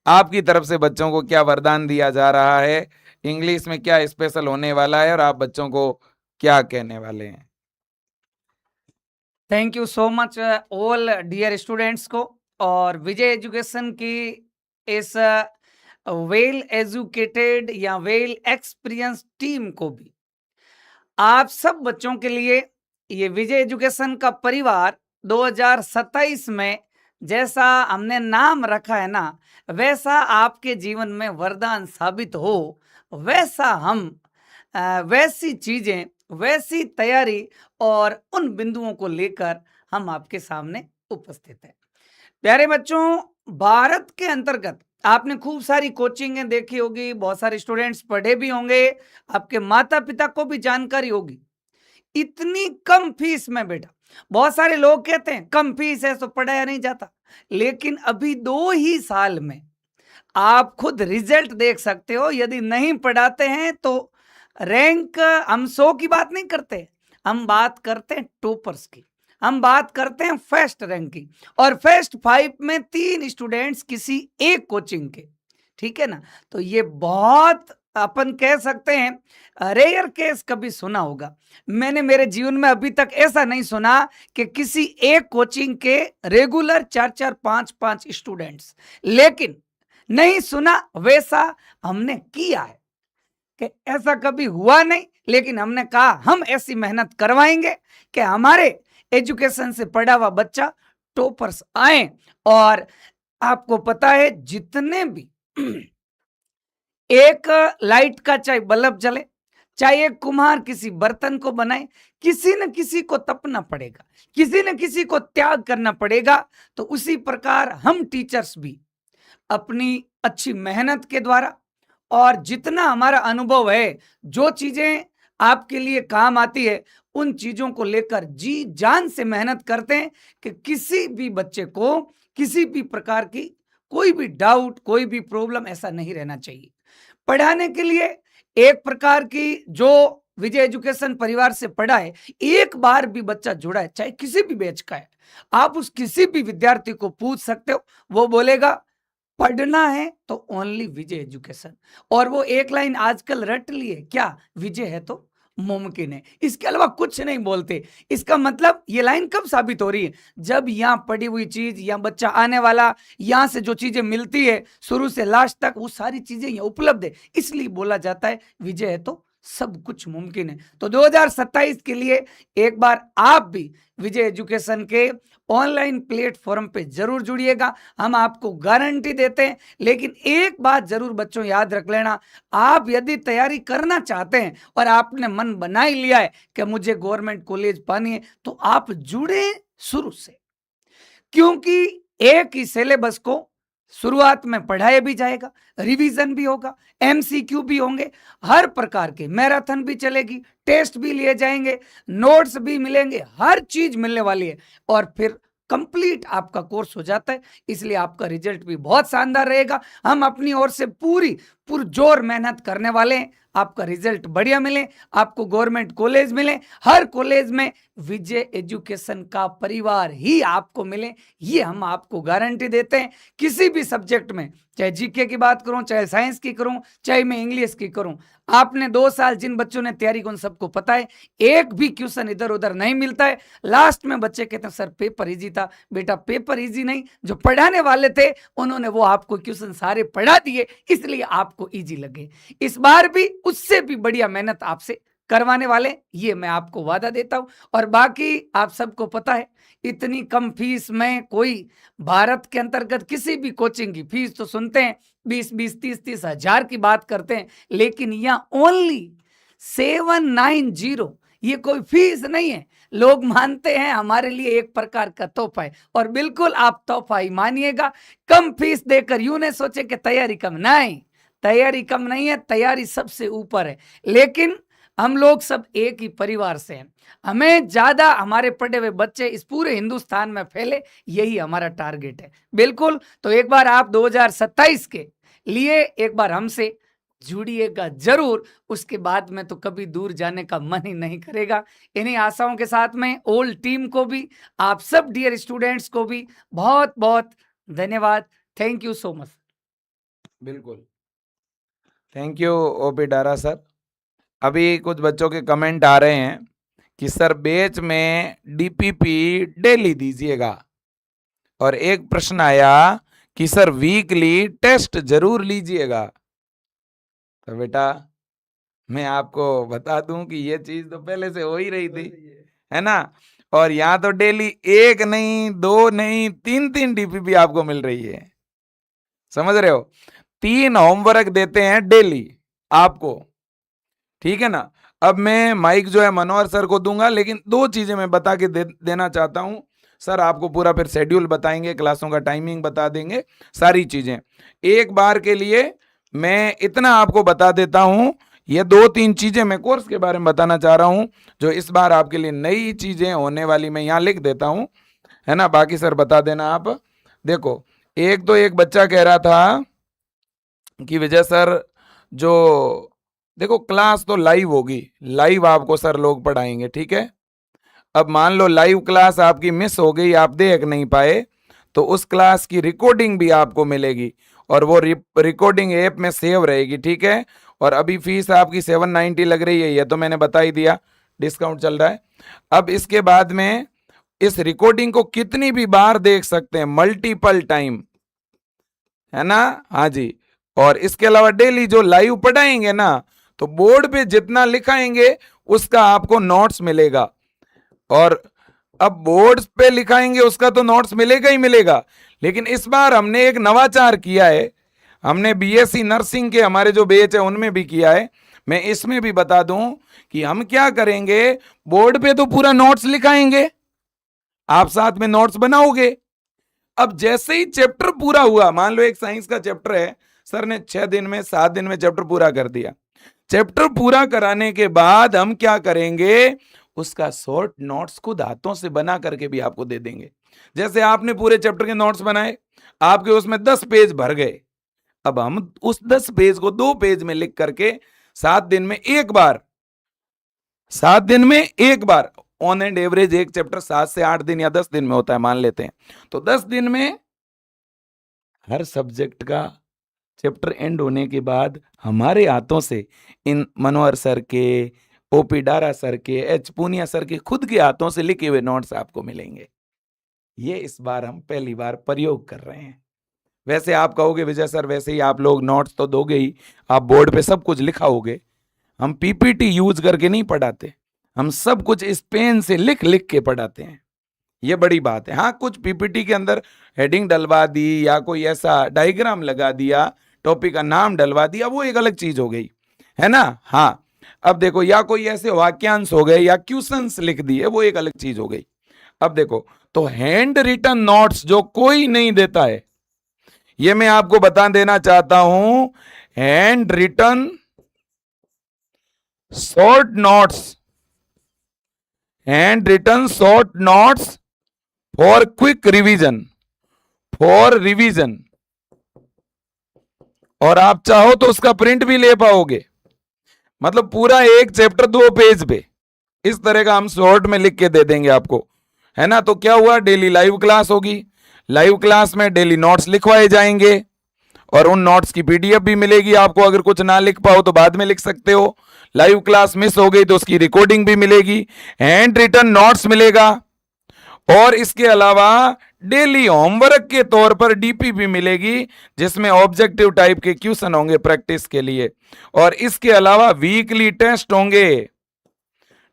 आपकी तरफ से बच्चों को क्या वरदान दिया जा रहा है, इंग्लिश में क्या स्पेशल होने वाला है, और आप बच्चों को क्या कहने वाले हैं? Thank you so much all dear students को, और विजय एजुकेशन की इस वेल एजुकेटेड या वेल एक्सपीरियंस टीम को भी। आप सब बच्चों के लिए ये विजय एजुकेशन का परिवार 2027 में जैसा हमने नाम रखा है ना, वैसा आपके जीवन में वरदान साबित हो, वैसा हम वैसी चीजें, वैसी तैयारी और उन बिंदुओं को लेकर हम आपके सामने उपस्थित हैं। प्यारे बच्चों, भारत के अंतर्गत आपने खूब सारी कोचिंगें देखी होगी, बहुत सारे स्टूडेंट्स पढ़े भी होंगे, आपके माता पिता को भी जानकारी होगी। इतनी कम फीस में बेटा, बहुत सारे लोग कहते हैं कम फीस है तो पढ़ाया नहीं जाता, लेकिन अभी 2 ही साल में आप खुद रिजल्ट देख सकते हो। यदि नहीं पढ़ाते हैं तो रैंक, हम 100 की बात नहीं करते, हम बात करते हैं टॉपर्स की, हम बात करते हैं फर्स्ट रैंक की, और फर्स्ट 5 में 3 स्टूडेंट्स किसी एक कोचिंग के, ठीक है ना। तो ये बहुत, अपन कह सकते हैं रेयर केस कभी सुना होगा। मैंने मेरे जीवन में अभी तक ऐसा नहीं सुना कि किसी एक कोचिंग के रेगुलर 4-4, 5-5 स्टूडेंट्स, लेकिन नहीं सुना वैसा हमने किया है कि ऐसा कभी हुआ नहीं, लेकिन हमने कहा हम ऐसी मेहनत करवाएंगे कि हमारे एजुकेशन से पढ़ा हुआ बच्चा टॉपर्स आए। और आपको पता है, जितने भी एक लाइट का चाहे बल्ब जले, चाहे एक कुम्हार किसी बर्तन को बनाए, किसी न किसी को तपना पड़ेगा, किसी न किसी को त्याग करना पड़ेगा। तो उसी प्रकार हम टीचर्स भी अपनी अच्छी मेहनत के द्वारा और जितना हमारा अनुभव है, जो चीजें आपके लिए काम आती है, उन चीजों को लेकर जी जान से मेहनत करते हैं कि किसी भी बच्चे को किसी भी प्रकार की कोई भी डाउट, कोई भी प्रॉब्लम ऐसा नहीं रहना चाहिए। पढ़ाने के लिए एक प्रकार की जो विजय एजुकेशन परिवार से पढ़ा है, एक बार भी बच्चा जुड़ा है, चाहे किसी भी बैच का है, आप उस किसी भी विद्यार्थी को पूछ सकते हो, वो बोलेगा पढ़ना है तो ओनली विजय एजुकेशन। और वो एक लाइन आजकल रट लिए, क्या विजय है तो मुमकिन है, इसके अलावा कुछ नहीं बोलते। इसका मतलब ये लाइन कब साबित हो रही है? जब यहाँ पड़ी हुई चीज या बच्चा आने वाला, यहाँ से जो चीजें मिलती है शुरू से लास्ट तक, वो सारी चीजें यहाँ उपलब्ध है, इसलिए बोला जाता है विजय है तो सब कुछ मुमकिन है। तो 2027 के लिए एक बार आप भी विजय एजुकेशन के ऑनलाइन प्लेटफॉर्म पे जरूर जुड़िएगा, हम आपको गारंटी देते हैं। लेकिन एक बात जरूर बच्चों याद रख लेना, आप यदि तैयारी करना चाहते हैं और आपने मन बना ही लिया है कि मुझे गवर्नमेंट कॉलेज पानी है, तो आप जुड़े शुरू से, क्योंकि एक ही सिलेबस को शुरुआत में पढ़ाया भी जाएगा, रिवीजन भी होगा, एमसीक्यू भी होंगे, हर प्रकार के मैराथन भी चलेगी, टेस्ट भी लिए जाएंगे, नोट्स भी मिलेंगे, हर चीज मिलने वाली है और फिर कंप्लीट आपका कोर्स हो जाता है। इसलिए आपका रिजल्ट भी बहुत शानदार रहेगा। हम अपनी ओर से पूरी पुरजोर मेहनत करने वाले हैं, आपका रिजल्ट बढ़िया मिले, आपको गवर्नमेंट कॉलेज मिले, हर कॉलेज में विजय एजुकेशन का परिवार ही आपको मिले, ये हम आपको गारंटी देते हैं। किसी भी सब्जेक्ट में, चाहे जीके की बात करूं, चाहे साइंस की करूं, चाहे मैं इंग्लिश की करूं, आपने 2 साल जिन बच्चों ने तैयारी की उन सबको पता है, एक भी क्वेश्चन इधर उधर नहीं मिलता है। लास्ट में बच्चे कहते हैं सर पेपर इजी था, बेटा पेपर इजी नहीं, जो पढ़ाने वाले थे उन्होंने वो आपको क्वेश्चन सारे पढ़ा दिए, इसलिए आपको इजी लगे। इस बार भी उससे भी बढ़िया मेहनत आपसे करवाने वाले, ये मैं आपको वादा देता हूं। और बाकी आप सबको पता है, इतनी कम फीस में कोई भारत के अंतर्गत किसी भी कोचिंग की फीस तो सुनते हैं 20-20, 30-30 हजार की बात करते हैं, लेकिन यहाँ ओनली 790, ये कोई फीस नहीं है। लोग मानते हैं हमारे लिए एक प्रकार का तोहफा है, और बिल्कुल आप तोहफा ही मानिएगा। कम फीस देकर यूं नहीं सोचे कि तैयारी कम, नहीं, तैयारी कम नहीं है, तैयारी सबसे ऊपर है। लेकिन हम लोग सब एक ही परिवार से हैं, हमें ज्यादा हमारे पढ़े हुए बच्चे इस पूरे हिंदुस्तान में फैले, यही हमारा टारगेट है। बिल्कुल, तो एक बार आप 2027 के लिए एक बार हमसे जुड़िएगा जरूर, उसके बाद में तो कभी दूर जाने का मन ही नहीं करेगा। इन्हीं आशाओं के साथ में ओल टीम को भी, आप सब डियर स्टूडेंट्स को भी बहुत बहुत धन्यवाद। Thank you so much. बिल्कुल, thank you OP Dara sir. अभी कुछ बच्चों के कमेंट आ रहे हैं कि सर बैच में डीपीपी डेली दीजिएगा, और एक प्रश्न आया कि सर वीकली टेस्ट जरूर लीजिएगा। तो बेटा मैं आपको बता दूं कि ये चीज तो पहले से हो ही रही थी, है ना। और यहाँ तो डेली 1 नहीं, 2 नहीं, 3-3 डीपीपी आपको मिल रही है, समझ रहे हो। 3 होमवर्क देते हैं डेली आपको, ठीक है ना। अब मैं माइक जो है मनोहर सर को दूंगा, लेकिन 2 चीजें मैं बता के देना चाहता हूं। सर आपको पूरा फिर शेड्यूल बताएंगे, क्लासों का टाइमिंग बता देंगे, सारी चीजें। एक बार के लिए मैं इतना आपको बता देता हूं, ये 2-3 चीजें मैं कोर्स के बारे में बताना चाह रहा हूं, जो इस बार आपके लिए नई चीजें होने वाली, मैं यहाँ लिख देता हूं, है ना। बाकी सर बता देना आप। देखो, एक बच्चा कह रहा था कि विजय सर, जो देखो क्लास तो लाइव होगी, लाइव आपको सर लोग पढ़ाएंगे, ठीक है। अब मान लो लाइव क्लास आपकी मिस हो गई, आप देख नहीं पाए, तो उस क्लास की रिकॉर्डिंग भी आपको मिलेगी, और वो रिकॉर्डिंग ऐप में सेव रहेगी, ठीक है। और अभी फीस आपकी 790 लग रही है, ये तो मैंने बता ही दिया, डिस्काउंट चल रहा है। अब इसके बाद में इस रिकॉर्डिंग को कितनी भी बार देख सकते हैं, मल्टीपल टाइम, है ना। हाँ जी। और इसके अलावा डेली जो लाइव पढ़ाएंगे ना, तो बोर्ड पे जितना लिखाएंगे उसका आपको नोट्स मिलेगा, और अब बोर्ड पे लिखाएंगे उसका तो नोट्स मिलेगा ही मिलेगा। लेकिन इस बार हमने एक नवाचार किया है, हमने बीएससी नर्सिंग के हमारे जो बैच है उनमें भी किया है, मैं इसमें भी बता दूं कि हम क्या करेंगे, बोर्ड पे तो पूरा नोट्स लिखाएंगे, आप साथ में नोट्स बनाओगे। अब जैसे ही चैप्टर पूरा हुआ, मान लो एक साइंस का चैप्टर है, सर ने 6 दिन में 7 दिन में चैप्टर पूरा कर दिया, चैप्टर पूरा कराने के बाद हम क्या करेंगे, उसका शॉर्ट नोट्स खुद हाथों से बना करके भी आपको दे देंगे। जैसे आपने पूरे चैप्टर के नोट्स बनाए, आपके उसमें 10 पेज भर गए, अब हम उस 10 पेज को 2 पेज में लिख करके 7 दिन में एक बार, 7 दिन में एक बार, ऑन एंड एवरेज एक चैप्टर 7 से 8 दिन या 10 दिन में होता है मान लेते हैं, तो 10 दिन में हर सब्जेक्ट का चैप्टर एंड होने के बाद हमारे हाथों से इन मनोहर सर के ओपी डारा सर के, एच पूनिया सर के खुद के हाथों से लिखे हुए नोट्स आपको मिलेंगे। ये इस बार हम पहली बार प्रयोग कर रहे हैं। वैसे आप कहोगे विजय सर वैसे ही आप लोग नोट्स तो दोगे ही, आप बोर्ड पे सब कुछ लिखा होगे। हम पीपीटी यूज करके नहीं पढ़ाते, हम सब कुछ इस पेन से लिख लिख के पढ़ाते हैं। ये बड़ी बात है। हाँ, कुछ पीपीटी के अंदर हेडिंग डलवा दी या कोई ऐसा डायग्राम लगा दिया, टॉपिक का नाम डलवा दिया, वो एक अलग चीज हो गई, है ना। हाँ, अब देखो, या कोई ऐसे वाक्यांश हो गए या क्वेश्चंस लिख दिए, वो एक अलग चीज हो गई। अब देखो, तो हैंड रिटन नोट्स जो कोई नहीं देता है, ये मैं आपको बता देना चाहता हूं। Hand written short notes, hand written short notes for quick revision, for revision, और आप चाहो तो उसका प्रिंट भी ले पाओगे। मतलब पूरा एक चैप्टर 2 पेज पे इस तरह का हम शॉर्ट में लिख के दे देंगे आपको, है ना। तो क्या हुआ, डेली लाइव क्लास होगी, लाइव क्लास में डेली नोट्स लिखवाए जाएंगे और उन नोट्स की पीडीएफ भी मिलेगी आपको। अगर कुछ ना लिख पाओ तो बाद में लिख सकते हो। लाइव क्लास मिस हो गई तो उसकी रिकॉर्डिंग भी मिलेगी, हैंड रिटन नोट्स मिलेगा, और इसके अलावा डेली होमवर्क के तौर पर डीपी भी मिलेगी, जिसमें ऑब्जेक्टिव टाइप के क्वेश्चन होंगे प्रैक्टिस के लिए, और इसके अलावा वीकली टेस्ट होंगे,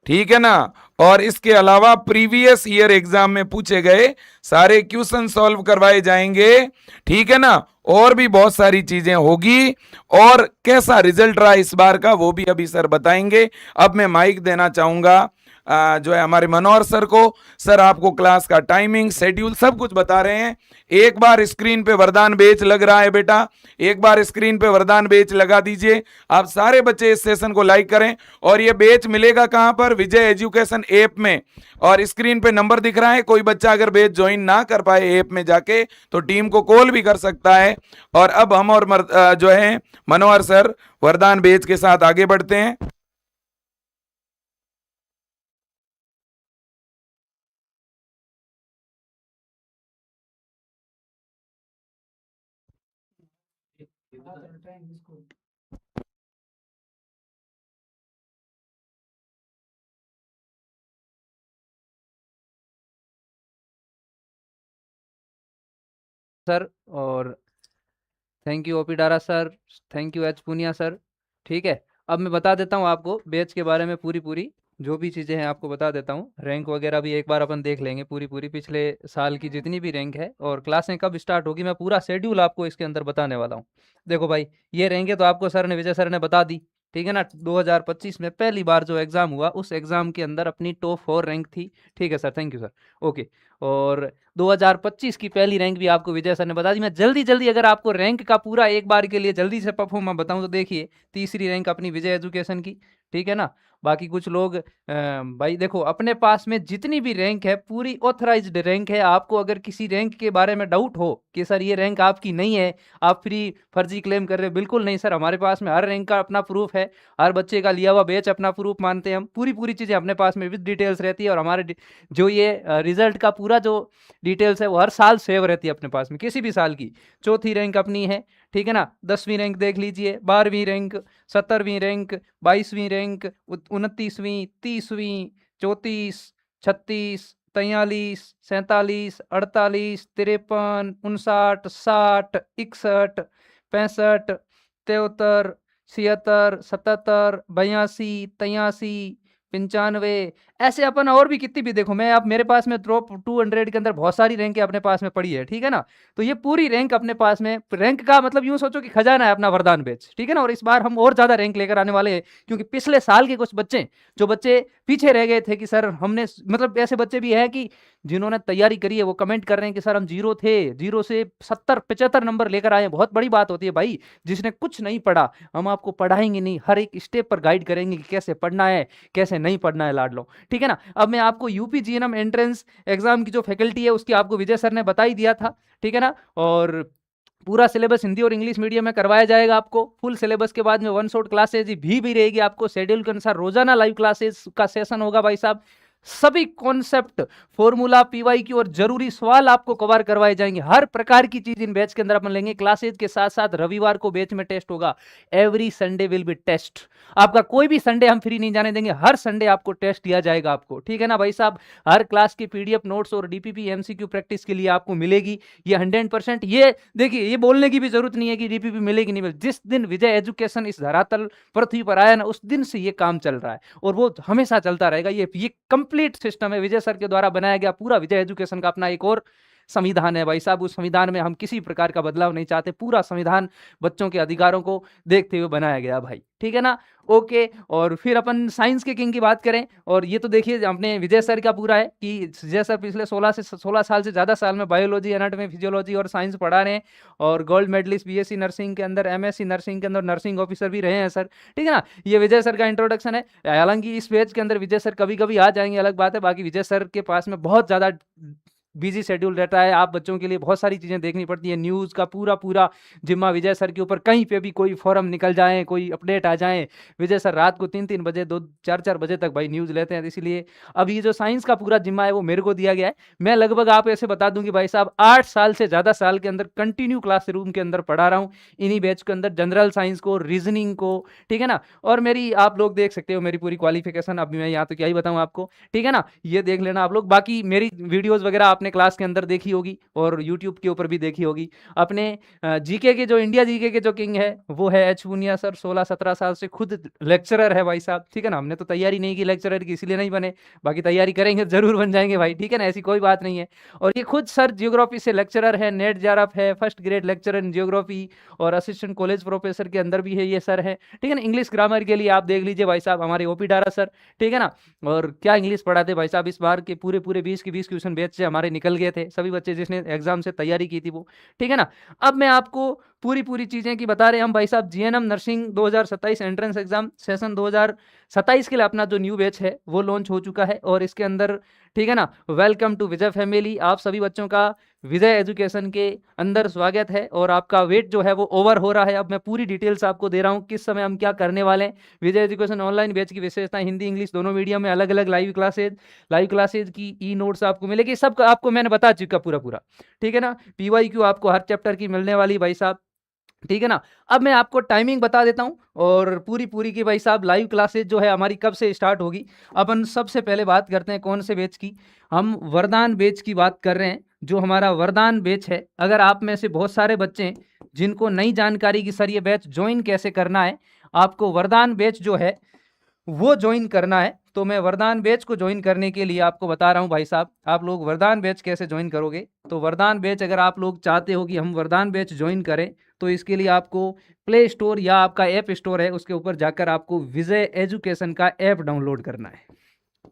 ठीक है ना। और इसके अलावा प्रीवियस ईयर एग्जाम में पूछे गए सारे क्वेश्चन सॉल्व करवाए जाएंगे, ठीक है ना। और भी बहुत सारी चीजें होगी, और कैसा रिजल्ट रहा इस बार का वो भी अभी सर बताएंगे। अब मैं माइक देना चाहूंगा जो है हमारे मनोहर सर को। सर आपको क्लास का टाइमिंग, शेड्यूल सब कुछ बता रहे हैं। एक बार स्क्रीन पे वरदान बेच लग रहा है बेटा, एक बार स्क्रीन पे वरदान बेच लगा दीजिए। आप सारे बच्चे इस सेशन को लाइक करें। और ये बेच मिलेगा कहां पर, विजय एजुकेशन ऐप में, और स्क्रीन पे नंबर दिख रहा है। कोई बच्चा अगर बेच ज्वाइन ना कर पाए ऐप में जाके तो टीम को कॉल भी कर सकता है। और अब हम और जो है मनोहर सर वरदान बेच के साथ आगे बढ़ते हैं। सर, और thank you OP Dara sir, thank you H Punia sir. ठीक है, अब मैं बता देता हूँ आपको बैच के बारे में पूरी जो भी चीज़ें हैं आपको बता देता हूँ। रैंक वगैरह भी एक बार अपन देख लेंगे, पूरी पिछले साल की जितनी भी रैंक है, और क्लासें कब स्टार्ट होगी मैं पूरा शेड्यूल आपको इसके अंदर बताने वाला हूँ। देखो भाई, ये रैंकें तो आपको सर ने, विजय सर ने बता दी, ठीक है ना। 2025 में पहली बार जो एग्ज़ाम हुआ उस एग्ज़ाम के अंदर अपनी टॉप 4 रैंक थी, ठीक है sir, thank you sir, okay. और 2025 की पहली रैंक भी आपको विजय सर ने बता दी। मैं जल्दी अगर आपको रैंक का पूरा एक बार के लिए जल्दी से परफॉर्म बताऊं तो देखिए, तीसरी रैंक अपनी विजय एजुकेशन की, ठीक है ना। बाकी कुछ लोग भाई देखो, अपने पास में जितनी भी रैंक है पूरी ऑथराइज्ड रैंक है। आपको अगर किसी रैंक के बारे में डाउट हो कि सर ये रैंक आपकी नहीं है, आप फर्जी क्लेम कर रहे हो, बिल्कुल नहीं सर, हमारे पास में हर रैंक का अपना प्रूफ है, हर बच्चे का लिया हुआ बैच अपना प्रूफ मानते हैं हम। पूरी चीज़ें अपने पास में विद डिटेल्स रहती है, और हमारे जो ये रिजल्ट का पूरा जो डिटेल्स है वो हर साल सेव रहती है अपने पास में, किसी भी साल की। चौथी रैंक अपनी है, ठीक है ना। 10वीं रैंक देख लीजिए, 12वीं रैंक, 17वीं रैंक, 22वीं रैंक, 29वीं, 30वीं, 34, 36, 43, 47, 48, 53, 59, 60, 61, 65, 73, 76, 77, 82, 83, 95, ऐसे अपन और भी कितनी भी देखो, मैं अब मेरे पास में टॉप 200 के अंदर बहुत सारी रैंकें अपने पास में पड़ी है, ठीक है ना। तो ये पूरी रैंक अपने पास में, रैंक का मतलब यूं सोचो कि खजाना है अपना वरदान बैच, ठीक है ना। और इस बार हम और ज्यादा रैंक लेकर आने वाले हैं, क्योंकि पिछले साल के कुछ बच्चे, जो बच्चे पीछे रह गए थे कि सर हमने, मतलब ऐसे बच्चे भी हैं कि जिन्होंने तैयारी करी है वो कमेंट कर रहे हैं कि सर हम 0 थे, 0 से 70-75 नंबर लेकर आए हैं। बहुत बड़ी बात होती है भाई, जिसने कुछ नहीं पढ़ा हम आपको पढ़ाएंगे नहीं, हर एक स्टेप पर गाइड करेंगे कि कैसे पढ़ना है कैसे नहीं पढ़ना है लाडलो, ठीक है ना। अब मैं आपको यूपी जीएनएम एंट्रेंस एग्जाम की जो फैकल्टी है उसकी आपको विजय सर ने बता ही दिया था, ठीक है ना। और पूरा सिलेबस हिंदी और इंग्लिश मीडियम में करवाया जाएगा आपको। फुल सिलेबस के बाद में 1 शॉट क्लासेज भी रहेगी आपको शेड्यूल के अनुसार। रोजाना लाइव क्लासेस का सेशन होगा भाई साहब, सभी कॉन्सेप्ट, फॉर्मूला, पीवाईक्यू और जरूरी सवाल आपको कवर करवाए जाएंगे। हर प्रकार की चीज इन बैच के अंदर अपन लेंगे। क्लासेज के साथ साथ रविवार को बैच में टेस्ट होगा। Every Sunday will be test. आपका कोई भी संडे हम फ्री नहीं जाने देंगे, हर संडे आपको टेस्ट दिया जाएगा आपको, ठीक है ना भाई साहब। हर क्लास की पीडीएफ नोट्स और डीपीपी एमसीक्यू प्रैक्टिस के लिए आपको मिलेगी, ये 100%। ये देखिए, ये बोलने की भी जरूरत नहीं है कि डीपीपी मिलेगी नहीं मिलेगी। जिस दिन विजय एजुकेशन इस धरातल पृथ्वी पर आया ना, उस दिन से ये काम चल रहा है और वो हमेशा चलता रहेगा। ये कंप्लीट सिस्टम है, विजय सर के द्वारा बनाया गया पूरा विजय एजुकेशन का अपना एक और संविधान है भाई साहब। उस संविधान में हम किसी प्रकार का बदलाव नहीं चाहते। पूरा संविधान बच्चों के अधिकारों को देखते हुए बनाया गया भाई, ठीक है ना। ओके, और फिर अपन साइंस के किंग की बात करें, और ये तो देखिए अपने विजय सर का पूरा है कि विजय सर पिछले 16 साल से ज़्यादा साल में बायोलॉजी, एनाटॉमी, फिजियोलॉजी और साइंस पढ़ा रहे हैं, और गोल्ड मेडलिस्ट बीएससी नर्सिंग के अंदर, एमएससी नर्सिंग के अंदर नर्सिंग ऑफिसर भी रहे हैं सर, ठीक है ना। ये विजय सर का इंट्रोडक्शन है। हालांकि इस पेज के अंदर विजय सर कभी कभी आ जाएंगे, अलग बात है। बाकी विजय सर के पास में बहुत ज़्यादा बिजी शेड्यूल रहता है। आप बच्चों के लिए बहुत सारी चीज़ें देखनी पड़ती है। न्यूज़ का पूरा जिम्मा विजय सर के ऊपर। कहीं पे भी कोई फॉरम निकल जाए, कोई अपडेट आ जाए, विजय सर रात को 3-3 बजे, 2-4 बजे तक भाई न्यूज़ लेते हैं। इसीलिए अब ये जो साइंस का पूरा जिम्मा है वो मेरे को दिया गया है। मैं लगभग आप ऐसे बता दूं कि भाई साहब 8 साल से ज़्यादा साल के अंदर कंटिन्यू क्लासरूम के अंदर पढ़ा रहा हूँ इन्हीं बैच के अंदर, जनरल साइंस को, रीजनिंग को, ठीक है ना। और मेरी आप लोग देख सकते हो मेरी पूरी क्वालिफिकेशन। अभी मैं यहाँ तो क्या ही बताऊँ आपको, ठीक है ना। ये देख लेना आप लोग। बाकी मेरी वीडियोज़ वगैरह आपने क्लास के अंदर देखी होगी और यूट्यूब के ऊपर भी देखी होगी। अपने जीके के जो इंडिया जीके के जो किंग है वो है एच पूनिया सर। 16-17 साल से खुद लेक्चरर है भाई साहब, ठीक है ना। हमने तो तैयारी नहीं की लेक्चरर की, इसलिए नहीं बने। बाकी तैयारी करेंगे जरूर बन जाएंगे भाई, ठीक है ना, ऐसी कोई बात नहीं है। और ये खुद सर जियोग्राफी से लेक्चरर है, नेट जारफ है, first grade lecturer in geography और असिस्टेंट कॉलेज प्रोफेसर के अंदर भी है ये सर है, ठीक है ना। इंग्लिश ग्रामर के लिए आप देख लीजिए भाई साहब हमारे ओपी डारा सर, ठीक है ना। और क्या इंग्लिश पढ़ाते भाई साहब। इस बार के पूरे 20 के 20 क्वेश्चन बैच से हमारे निकल गए थे, सभी बच्चे जिसने एग्जाम से तैयारी की थी वो, ठीक है ना। अब मैं आपको पूरी चीजें की बता रहे हैं हम भाई साहब। GNM nursing 2027 entrance exam session 2027 के लिए अपना जो न्यू बैच है वो लॉन्च हो चुका है। और इसके अंदर, ठीक है ना, वेलकम टू विजय फैमिली। आप सभी बच्चों का विजय एजुकेशन के अंदर स्वागत है। और आपका वेट जो है वो ओवर हो रहा है। अब मैं पूरी डिटेल्स आपको दे रहा हूँ किस समय हम क्या करने वाले हैं। विजय एजुकेशन ऑनलाइन बैच की विशेषता, हिंदी इंग्लिश दोनों मीडियम में अलग अलग लाइव क्लासेज की ई नोट्स आपको मिलेगी। सब आपको मैंने बता चुका पूरा, ठीक है ना। पीवाईक्यू आपको हर चैप्टर की मिलने वाली भाई साहब, ठीक है ना। अब मैं आपको टाइमिंग बता देता हूं और पूरी की भाई साहब लाइव क्लासेज जो है हमारी कब से स्टार्ट होगी। अपन सबसे पहले बात करते हैं कौन से बैच की। हम वरदान बैच की बात कर रहे हैं। जो हमारा वरदान बैच है, अगर आप में से बहुत सारे बच्चे हैं जिनको नई जानकारी की सर ये बैच ज्वाइन कैसे करना है, आपको वरदान बैच जो है वो ज्वाइन करना है, तो मैं वरदान बैच को ज्वाइन करने के लिए आपको बता रहा हूं भाई साहब। आप लोग वरदान बैच कैसे ज्वाइन करोगे, तो वरदान बैच अगर आप लोग चाहते हो कि हम वरदान बैच ज्वाइन करें, तो इसके लिए आपको प्ले स्टोर या आपका ऐप स्टोर है उसके ऊपर जाकर आपको विजय एजुकेशन का ऐप डाउनलोड करना है,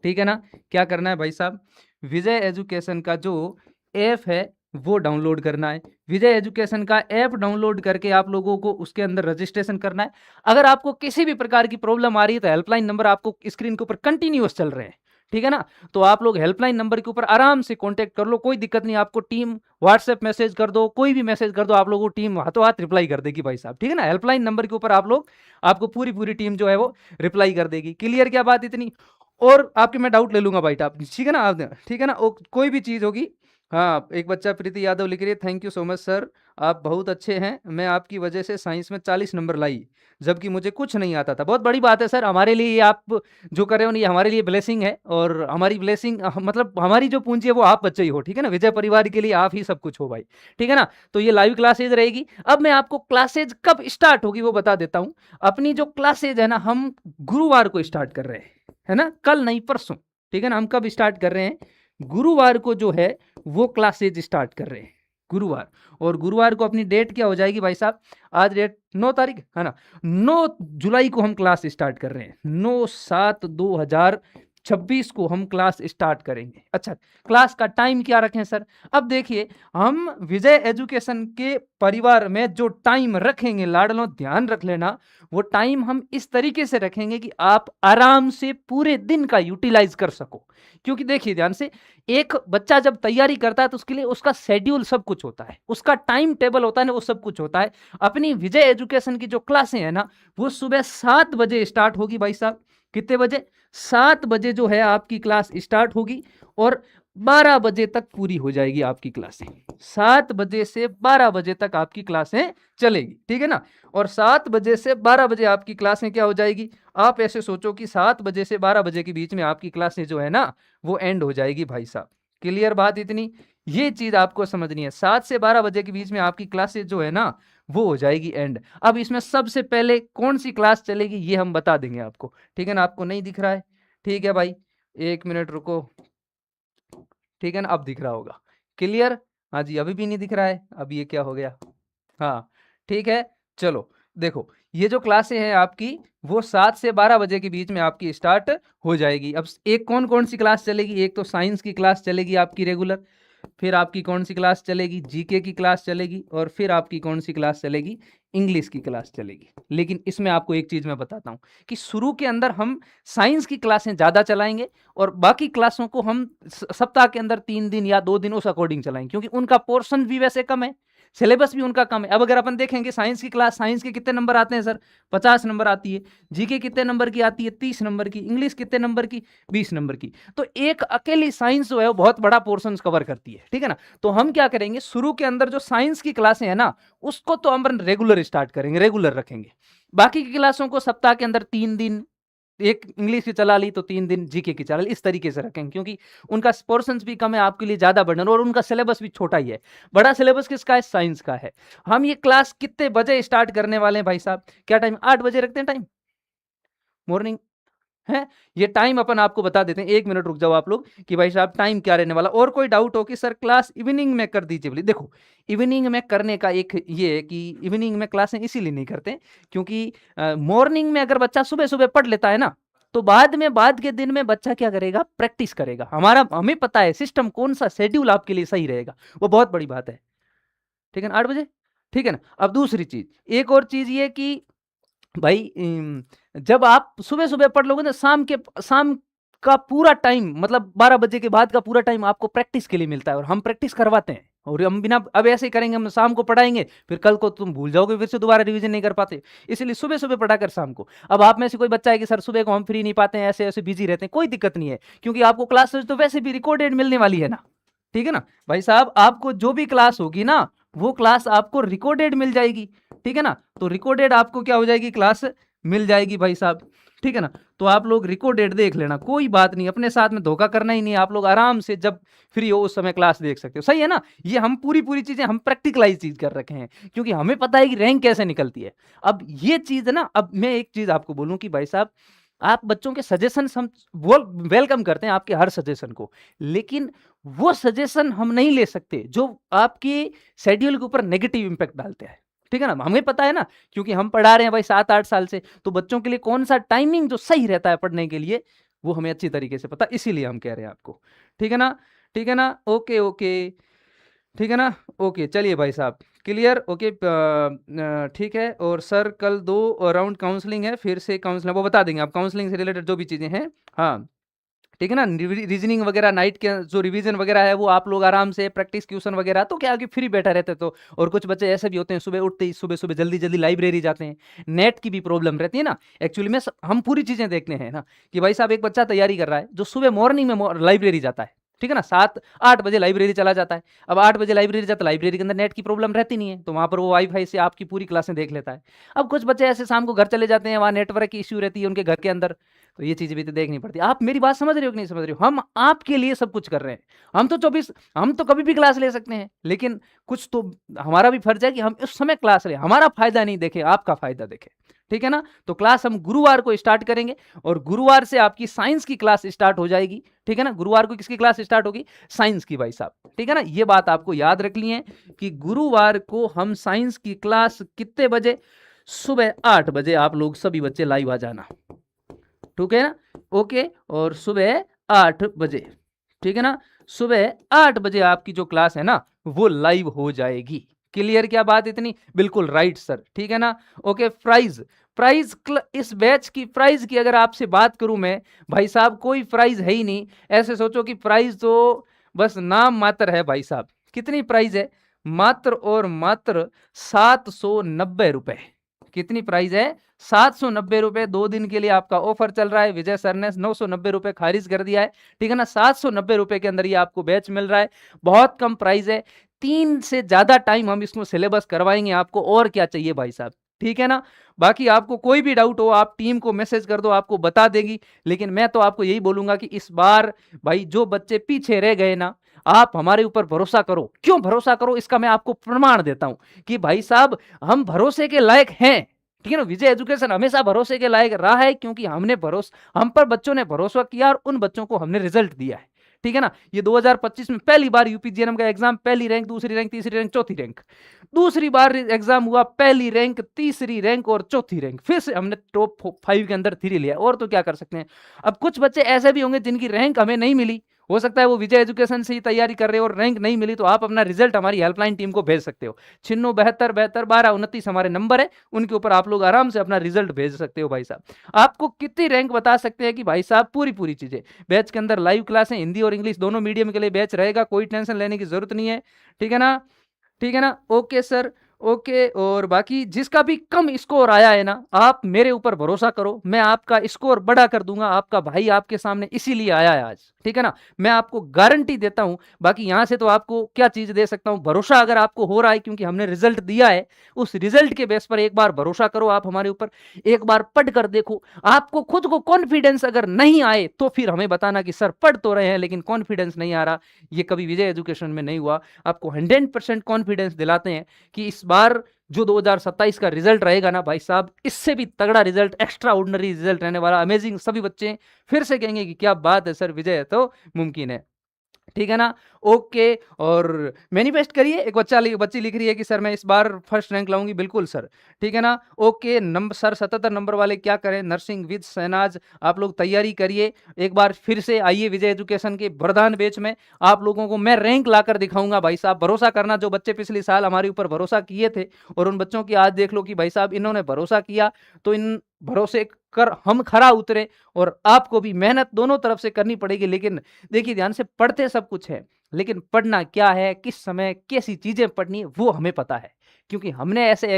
ठीक है ना। क्या करना है भाई साहब, विजय एजुकेशन का जो ऐप है वो डाउनलोड करना है। विजय एजुकेशन का ऐप डाउनलोड करके आप लोगों को उसके अंदर रजिस्ट्रेशन करना है। अगर आपको किसी भी प्रकार की प्रॉब्लम आ रही है तो हेल्पलाइन नंबर आपको स्क्रीन के ऊपर कंटिन्यूअस चल रहे हैं, ठीक है ना। तो आप लोग हेल्पलाइन नंबर के ऊपर आराम से कांटेक्ट कर लो, कोई दिक्कत नहीं। आपको टीम व्हाट्सएप मैसेज कर दो, कोई भी मैसेज कर दो, आप लोगों को टीम हाथों हाथ रिप्लाई कर देगी भाई साहब, ठीक है ना। हेल्पलाइन नंबर के ऊपर आप लोग, आपको पूरी टीम जो है वो रिप्लाई कर देगी। क्लियर क्या बात इतनी। और आपके मैं डाउट ले लूंगा भाई आप, ठीक है ना, आप, ठीक है ना। कोई भी चीज़ होगी। हाँ, एक बच्चा प्रीति यादव लिख रही है, thank you so much sir, आप बहुत अच्छे हैं। मैं आपकी वजह से साइंस में 40 नंबर लाई, जबकि मुझे कुछ नहीं आता था। बहुत बड़ी बात है सर, हमारे लिए ये आप जो कर रहे हो ये हमारे लिए ब्लेसिंग है। और हमारी ब्लेसिंग मतलब हमारी जो पूंजी है वो आप बच्चे ही हो, ठीक है ना। विजय परिवार के लिए आप ही सब कुछ हो भाई, ठीक है ना। तो ये लाइव क्लासेज रहेगी। अब मैं आपको क्लासेज कब स्टार्ट होगी वो बता देता हूँ। अपनी जो क्लासेज है ना, हम गुरुवार को स्टार्ट कर रहे हैं, है ना, कल नहीं परसों, ठीक है ना। हम कब स्टार्ट कर रहे हैं, गुरुवार को जो है वो क्लासेज स्टार्ट कर रहे हैं, गुरुवार। और गुरुवार को अपनी डेट क्या हो जाएगी भाई साहब, आज डेट 9 तारीख है ना, 9 जुलाई को हम क्लास स्टार्ट कर रहे हैं। 9/7/2026 को हम क्लास स्टार्ट करेंगे। अच्छा, क्लास का टाइम क्या रखें सर। अब देखिए, हम विजय एजुकेशन के परिवार में जो टाइम रखेंगे, लाडलो ध्यान रख लेना, वो टाइम हम इस तरीके से रखेंगे कि आप आराम से पूरे दिन का यूटिलाइज कर सको। क्योंकि देखिए ध्यान से, एक बच्चा जब तैयारी करता है तो उसके लिए उसका शेड्यूल सब कुछ होता है, उसका टाइम टेबल होता है ना, वो सब कुछ होता है। अपनी विजय एजुकेशन की जो क्लासें हैं ना, वो सुबह 7 बजे स्टार्ट होगी भाई साहब, कितने बजे? 7 बजे जो है आपकी क्लास स्टार्ट होगी और 12 बजे तक पूरी हो जाएगी आपकी क्लासें। 7 बजे से 12 बजे तक आपकी क्लासें चलेगी, ठीक है ना। और 7 बजे से 12 बजे आपकी क्लासें क्या हो जाएगी? आप ऐसे सोचो कि 7 बजे से 12 बजे के बीच में आपकी क्लासें जो है ना वो एंड हो जाएगी भाई साहब। क्लियर बात इतनी? ये चीज आपको समझनी है। 7 से 12 बजे के बीच में आपकी क्लासेस जो है ना वो हो जाएगी एंड। अब इसमें सबसे पहले कौन सी क्लास चलेगी ये हम बता देंगे आपको, ठीक है ना। आपको नहीं दिख रहा है, ठीक है भाई, 1 मिनट रुको, ठीक है ना, अब दिख रहा होगा। क्लियर? हाँ जी, अभी भी नहीं दिख रहा है, अब ये क्या हो गया? हाँ, ठीक है, चलो देखो, ये जो क्लासें हैं आपकी वो 7 से 12 बजे के बीच में आपकी स्टार्ट हो जाएगी। अब एक कौन कौन सी क्लास चलेगी? एक तो साइंस की क्लास चलेगी आपकी रेगुलर, फिर आपकी कौन सी क्लास चलेगी? जीके की क्लास चलेगी, और फिर आपकी कौन सी क्लास चलेगी? इंग्लिश की क्लास चलेगी। लेकिन इसमें आपको एक चीज मैं बताता हूं कि शुरू के अंदर हम साइंस की क्लासें ज्यादा चलाएंगे और बाकी क्लासों को हम सप्ताह के अंदर 3 दिन या 2 दिन उस अकॉर्डिंग चलाएंगे, क्योंकि उनका पोर्शन भी वैसे कम है, सिलेबस भी उनका कम है। अब अगर अपन देखेंगे साइंस की क्लास, साइंस के कितने नंबर आते हैं सर? 50 नंबर आती है। जीके कितने नंबर की आती है? 30 नंबर की। इंग्लिश कितने नंबर की? 20 नंबर की। तो एक अकेली साइंस जो है वो बहुत बड़ा पोर्शन कवर करती है, ठीक है ना। तो हम क्या करेंगे, शुरू के अंदर जो साइंस की क्लासें हैं ना उसको तो हम रेगुलर स्टार्ट करेंगे, रेगुलर रखेंगे। बाकी की क्लासों को सप्ताह के अंदर 3 दिन, एक इंग्लिश की चला ली तो 3 दिन जीके की चला ली, इस तरीके से रखेंगे, क्योंकि उनका पोर्शंस भी कम है, आपके लिए ज्यादा बर्डन, और उनका सिलेबस भी छोटा ही है। बड़ा सिलेबस किसका है? साइंस का है। हम ये क्लास कितने बजे स्टार्ट करने वाले हैं भाई साहब? क्या टाइम? 8 बजे रखते हैं टाइम, मॉर्निंग है। ये टाइम अपन आपको बता देते हैं, 1 मिनट रुक जाओ आप लोग कि भाई साहब टाइम क्या रहने वाला। और कोई डाउट हो कि सर क्लास इवनिंग में कर दीजिए बोले, देखो इवनिंग में करने का एक ये है कि इवनिंग में क्लासें इसीलिए नहीं करते क्योंकि मॉर्निंग में अगर बच्चा सुबह सुबह पढ़ लेता है ना तो बाद के दिन में बच्चा क्या करेगा? प्रैक्टिस करेगा। हमें पता है सिस्टम कौन सा शेड्यूल आपके लिए सही रहेगा, वो बहुत बड़ी बात है, ठीक है ना। 8 बजे, ठीक है ना। अब दूसरी चीज, एक और चीज ये कि भाई जब आप सुबह सुबह पढ़ लोगे ना, शाम का पूरा टाइम, मतलब 12 बजे के बाद का पूरा टाइम आपको प्रैक्टिस के लिए मिलता है, और हम प्रैक्टिस करवाते हैं। और हम बिना, अब ऐसे ही करेंगे, हम शाम को पढ़ाएंगे, फिर कल को तुम भूल जाओगे, फिर से दोबारा रिवीजन नहीं कर पाते। इसलिए सुबह सुबह पढ़ा कर शाम को। अब आप में से कोई बच्चा है कि सर सुबह को हम फ्री नहीं पाते हैं, ऐसे ऐसे बिजी रहते हैं, कोई दिक्कत नहीं है, क्योंकि आपको क्लासेस तो वैसे भी रिकॉर्डेड मिलने वाली है ना, ठीक है ना भाई साहब। आपको जो भी क्लास होगी ना वो क्लास आपको रिकॉर्डेड मिल जाएगी, ठीक है ना। तो रिकॉर्डेड आपको क्या हो जाएगी? क्लास मिल जाएगी भाई साहब, ठीक है ना। तो आप लोग रिकॉर्डेड देख लेना, कोई बात नहीं, अपने साथ में धोखा करना ही नहीं है। आप लोग आराम से जब फ्री हो उस समय क्लास देख सकते हो, सही है ना। ये हम पूरी चीजें हम प्रैक्टिकलाइज चीज कर रखे हैं, क्योंकि हमें पता है कि रैंक कैसे निकलती है। अब ये चीज है ना, अब मैं एक चीज आपको बोलूं कि भाई साहब आप बच्चों के सजेशन हम वेलकम करते हैं, आपके हर सजेशन को, लेकिन वो सजेशन हम नहीं ले सकते जो आपके शेड्यूल के ऊपर नेगेटिव इंपैक्ट डालते हैं, ठीक है ना। हमें पता है ना, क्योंकि हम पढ़ा रहे हैं भाई 7-8 साल से, तो बच्चों के लिए कौन सा टाइमिंग जो सही रहता है पढ़ने के लिए वो हमें अच्छी तरीके से पता, इसीलिए हम कह रहे हैं आपको, ठीक है ना, ठीक है ना। ओके ओके, ठीक है ना। ओके चलिए भाई साहब, क्लियर, ओके ठीक है। और सर कल 2 राउंड काउंसलिंग है, फिर से काउंसलिंग वो बता देंगे आप, काउंसलिंग से रिलेटेड जो भी चीज़ें हैं, हाँ ठीक है ना। रीजनिंग वगैरह नाइट के जो रिवीजन वगैरह है वो आप लोग आराम से प्रैक्टिस क्वेश्चन वगैरह, तो क्या कि फ्री बैठा रहते तो। और कुछ बच्चे ऐसे भी होते हैं सुबह उठते ही सुबह सुबह जल्दी जल्दी लाइब्रेरी जाते हैं, नेट की भी प्रॉब्लम रहती है ना। एक्चुअली में हम पूरी चीज़ें देखते हैं ना कि भाई साहब एक बच्चा तैयारी कर रहा है जो सुबह मॉर्निंग में लाइब्रेरी जाता है, ठीक है ना, 7-8 बजे लाइब्रेरी चला जाता है। अब 8 बजे लाइब्रेरी जाता है, लाइब्रेरी के अंदर नेट की प्रॉब्लम रहती नहीं है, तो वहाँ पर वो वाईफाई से आपकी पूरी क्लासें देख लेता है। अब कुछ बच्चे ऐसे शाम को घर चले जाते हैं, वहाँ नेटवर्क की इश्यू रहती है उनके घर के अंदर, तो ये चीज़ें भी तो देखनी पड़ती है। आप मेरी बात समझ रहे हो कि नहीं समझ रहे हो? हम आपके लिए सब कुछ कर रहे हैं। हम तो कभी भी क्लास ले सकते हैं, लेकिन कुछ तो हमारा भी फर्ज है कि हम उस समय क्लास लें, हमारा फायदा नहीं देखें, आपका फायदा देखें, ठीक है ना। तो क्लास हम गुरुवार को स्टार्ट करेंगे, और गुरुवार से आपकी साइंस की क्लास स्टार्ट हो जाएगी, ठीक है ना। गुरुवार को किसकी क्लास स्टार्ट होगी? साइंस की भाई साहब, ठीक है ना। ये बात आपको याद रखनी है कि गुरुवार को हम साइंस की क्लास कितने बजे? सुबह 8 बजे आप लोग सभी बच्चे लाइव आ जाना, ठीक है ना। ओके, और सुबह 8 बजे, ठीक है ना, सुबह 8 बजे आपकी जो क्लास है ना वो लाइव हो जाएगी। क्लियर क्या बात इतनी? बिल्कुल राइट सर, ठीक है ना। ओके, प्राइज इस बैच की प्राइज की अगर आपसे बात करूं मैं, भाई साहब कोई प्राइज है ही नहीं। ऐसे सोचो कि प्राइज तो बस नाम मात्र है भाई साहब। कितनी प्राइज है? मात्र और मात्र 790 रुपए, कितनी प्राइस है? 790 रुपए। 2 दिन के लिए आपका ऑफर चल रहा है। विजय सर ने 990 रुपए खारिज कर दिया है, ठीक है ना। 790 रुपए के अंदर ये आपको बैच मिल रहा है, बहुत कम प्राइस है। 3 से ज्यादा टाइम हम इसको सिलेबस करवाएंगे आपको, और क्या चाहिए भाई साहब, ठीक है ना। बाकी आपको कोई भी डाउट हो आप टीम को मैसेज कर दो, आपको बता देगी। लेकिन मैं तो आपको यही बोलूंगा कि इस बार भाई जो बच्चे पीछे रह गए ना, आप हमारे ऊपर भरोसा करो। क्यों भरोसा करो, इसका मैं आपको प्रमाण देता हूं कि भाई साहब हम भरोसे के लायक हैं, ठीक है ना। विजय एजुकेशन हमेशा भरोसे के लायक रहा है, क्योंकि हम पर बच्चों ने भरोसा किया और उन बच्चों को हमने रिजल्ट दिया है, ठीक है ना। ये 2025 में पहली बार यूपीजीएनएम का एग्जाम, पहली रैंक, दूसरी रैंक, तीसरी रैंक, चौथी रैंक। दूसरी बार एग्जाम हुआ, पहली रैंक, तीसरी रैंक और चौथी रैंक। फिर से हमने टॉप 5 के अंदर 3 लिया, और तो क्या कर सकते हैं। अब कुछ बच्चे ऐसे भी होंगे जिनकी रैंक हमें नहीं मिली, हो सकता है वो विजय एजुकेशन से ही तैयारी कर रहे हो और रैंक नहीं मिली, तो आप अपना रिजल्ट हमारी हेल्पलाइन टीम को भेज सकते हो। 9672721229 हमारे नंबर है, उनके ऊपर आप लोग आराम से अपना रिजल्ट भेज सकते हो भाई साहब। आपको कितनी रैंक बता सकते हैं कि भाई साहब पूरी चीजें बैच के अंदर लाइव क्लास है, हिंदी और इंग्लिश दोनों मीडियम के लिए बैच रहेगा, कोई टेंशन लेने की जरूरत नहीं है, ठीक है ना, ठीक है ना। Okay sir, okay. और बाकी जिसका भी कम स्कोर आया है ना, आप मेरे ऊपर भरोसा करो, मैं आपका स्कोर बड़ा कर दूंगा। आपका भाई आपके सामने इसीलिए आया है आज, ठीक है ना। मैं आपको गारंटी देता हूं। बाकी यहां से तो आपको क्या चीज दे सकता हूं, भरोसा अगर आपको हो रहा है क्योंकि हमने रिजल्ट दिया है, उस रिजल्ट के बेस पर एक बार भरोसा करो आप हमारे ऊपर, एक बार पढ़ कर देखो। आपको खुद को कॉन्फिडेंस अगर नहीं आए तो फिर हमें बताना कि सर पढ़ तो रहे हैं लेकिन कॉन्फिडेंस नहीं आ रहा। ये कभी विजय एजुकेशन में नहीं हुआ। आपको 100% कॉन्फिडेंस दिलाते हैं कि इस बार जो 2027 का रिजल्ट रहेगा ना भाई साहब, इससे भी तगड़ा रिजल्ट, एक्स्ट्रा ऑर्डिनरी रिजल्ट रहने वाला, अमेजिंग। सभी बच्चे फिर से कहेंगे कि क्या बात है सर, विजय है तो मुमकिन है, ठीक है ना। ओके। और मैनिफेस्ट करिए। एक बच्ची लिख रही है कि सर मैं इस बार फर्स्ट रैंक लाऊंगी। बिल्कुल सर, ठीक है ना। ओके। नंबर सर 77 नंबर वाले क्या करें, नर्सिंग विद शहनाज, आप लोग तैयारी करिए। एक बार फिर से आइए विजय एजुकेशन के वरदान बैच में, आप लोगों को मैं रैंक लाकर दिखाऊंगा भाई साहब। भरोसा करना, जो बच्चे पिछले साल हमारे ऊपर भरोसा किए थे और उन बच्चों की आज देख लो कि भाई साहब इन्होंने भरोसा किया, तो इन भरोसे कर हम खरा उतरे। और आपको भी मेहनत दोनों तरफ से करनी पड़ेगी। लेकिन देखिए ध्यान से, पढ़ते सब कुछ है, लेकिन पढ़ना क्या है, किस समय कैसी चीजें पढ़नी है, वो हमें पता है, क्योंकि हमने ऐसे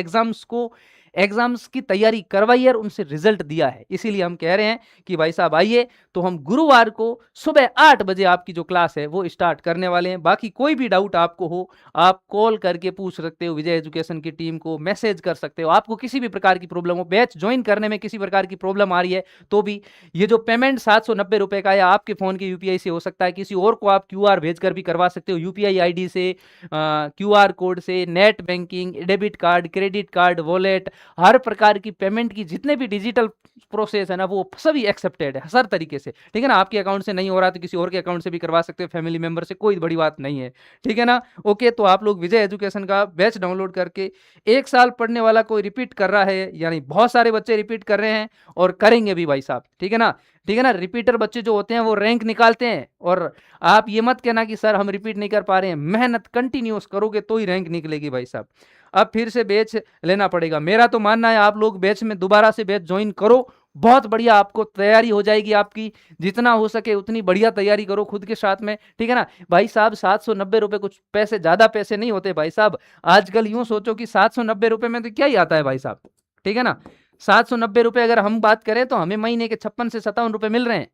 एग्जाम्स की तैयारी करवाई है और उनसे रिजल्ट दिया है। इसीलिए हम कह रहे हैं कि भाई साहब आइए। तो हम गुरुवार को सुबह 8 बजे आपकी जो क्लास है वो स्टार्ट करने वाले हैं। बाकी कोई भी डाउट आपको हो, आप कॉल करके पूछ सकते हो, विजय एजुकेशन की टीम को मैसेज कर सकते हो। आपको किसी भी प्रकार की प्रॉब्लम हो, बैच ज्वाइन करने में किसी प्रकार की प्रॉब्लम आ रही है, तो भी ये जो पेमेंट 790 रुपए का है आपके फोन के यूपीआई से हो सकता है, किसी और को आप क्यूआर भेजकर भी करवा सकते हो, यूपीआई आईडी से, क्यूआर कोड से, net banking, debit card, credit card, wallet, हर प्रकार की पेमेंट की जितने भी डिजिटल प्रोसेस है ना, वो सभी एक्सेप्टेड है हर तरीके से, ठीक है ना। आपके अकाउंट से नहीं हो रहा तो किसी और के अकाउंट से भी करवा सकते हो, फैमिली मेंबर से, कोई बड़ी बात नहीं है, ठीक है ना। ओके। तो आप लोग विजय एजुकेशन का बैच डाउनलोड करके, 1 साल पढ़ने वाला कोई रिपीट कर रहा है, यानी बहुत सारे बच्चे रिपीट कर रहे हैं और करेंगे भी भाई साहब, ठीक है ना, ठीक है ना। रिपीटर बच्चे जो होते हैं वो रैंक निकालते हैं, और आप ये मत कहना कि सर हम रिपीट नहीं कर पा रहे हैं। मेहनत कंटिन्यूस करोगे तो ही रैंक निकलेगी भाई साहब। अब फिर से बैच लेना पड़ेगा। मेरा तो मानना है आप लोग बैच में दोबारा से बैच ज्वाइन करो, बहुत बढ़िया आपको तैयारी हो जाएगी आपकी। जितना हो सके उतनी बढ़िया तैयारी करो खुद के साथ में, ठीक है ना भाई साहब। 790 रुपए कुछ पैसे, ज्यादा पैसे नहीं होते भाई साहब। आजकल यूं सोचो कि 790 रुपए में तो क्या ही आता है भाई साहब, ठीक है ना। 790 रुपए अगर हम बात करें तो हमें महीने के 56 से 57 रुपए मिल रहे हैं,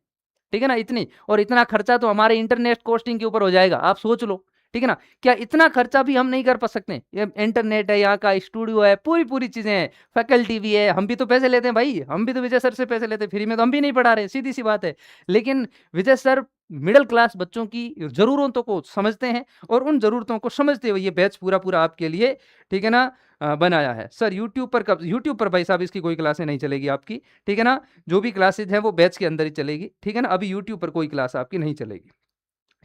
ठीक है ना। इतनी, और इतना खर्चा तो हमारे इंटरनेट कॉस्टिंग के ऊपर हो जाएगा, आप सोच लो, ठीक है ना। क्या इतना खर्चा भी हम नहीं कर पा सकते? ये इंटरनेट है, यहाँ का स्टूडियो है, पूरी चीजें हैं, फैकल्टी भी है, हम भी तो पैसे लेते हैं भाई, हम भी तो विजय सर से पैसे लेते हैं, फ्री में तो हम भी नहीं पढ़ा रहे, सीधी सी बात है। लेकिन विजय सर मिडिल क्लास बच्चों की जरूरतों को समझते हैं, और उन जरूरतों को समझते हुए ये बैच पूरा आपके लिए, ठीक है ना, बनाया है। सर यूट्यूब पर भाई साहब इसकी कोई क्लासें नहीं चलेगी आपकी, ठीक है ना। जो भी क्लासेज है वो बैच के अंदर ही चलेगी, ठीक है ना। अभी यूट्यूब पर कोई क्लास आपकी नहीं चलेगी,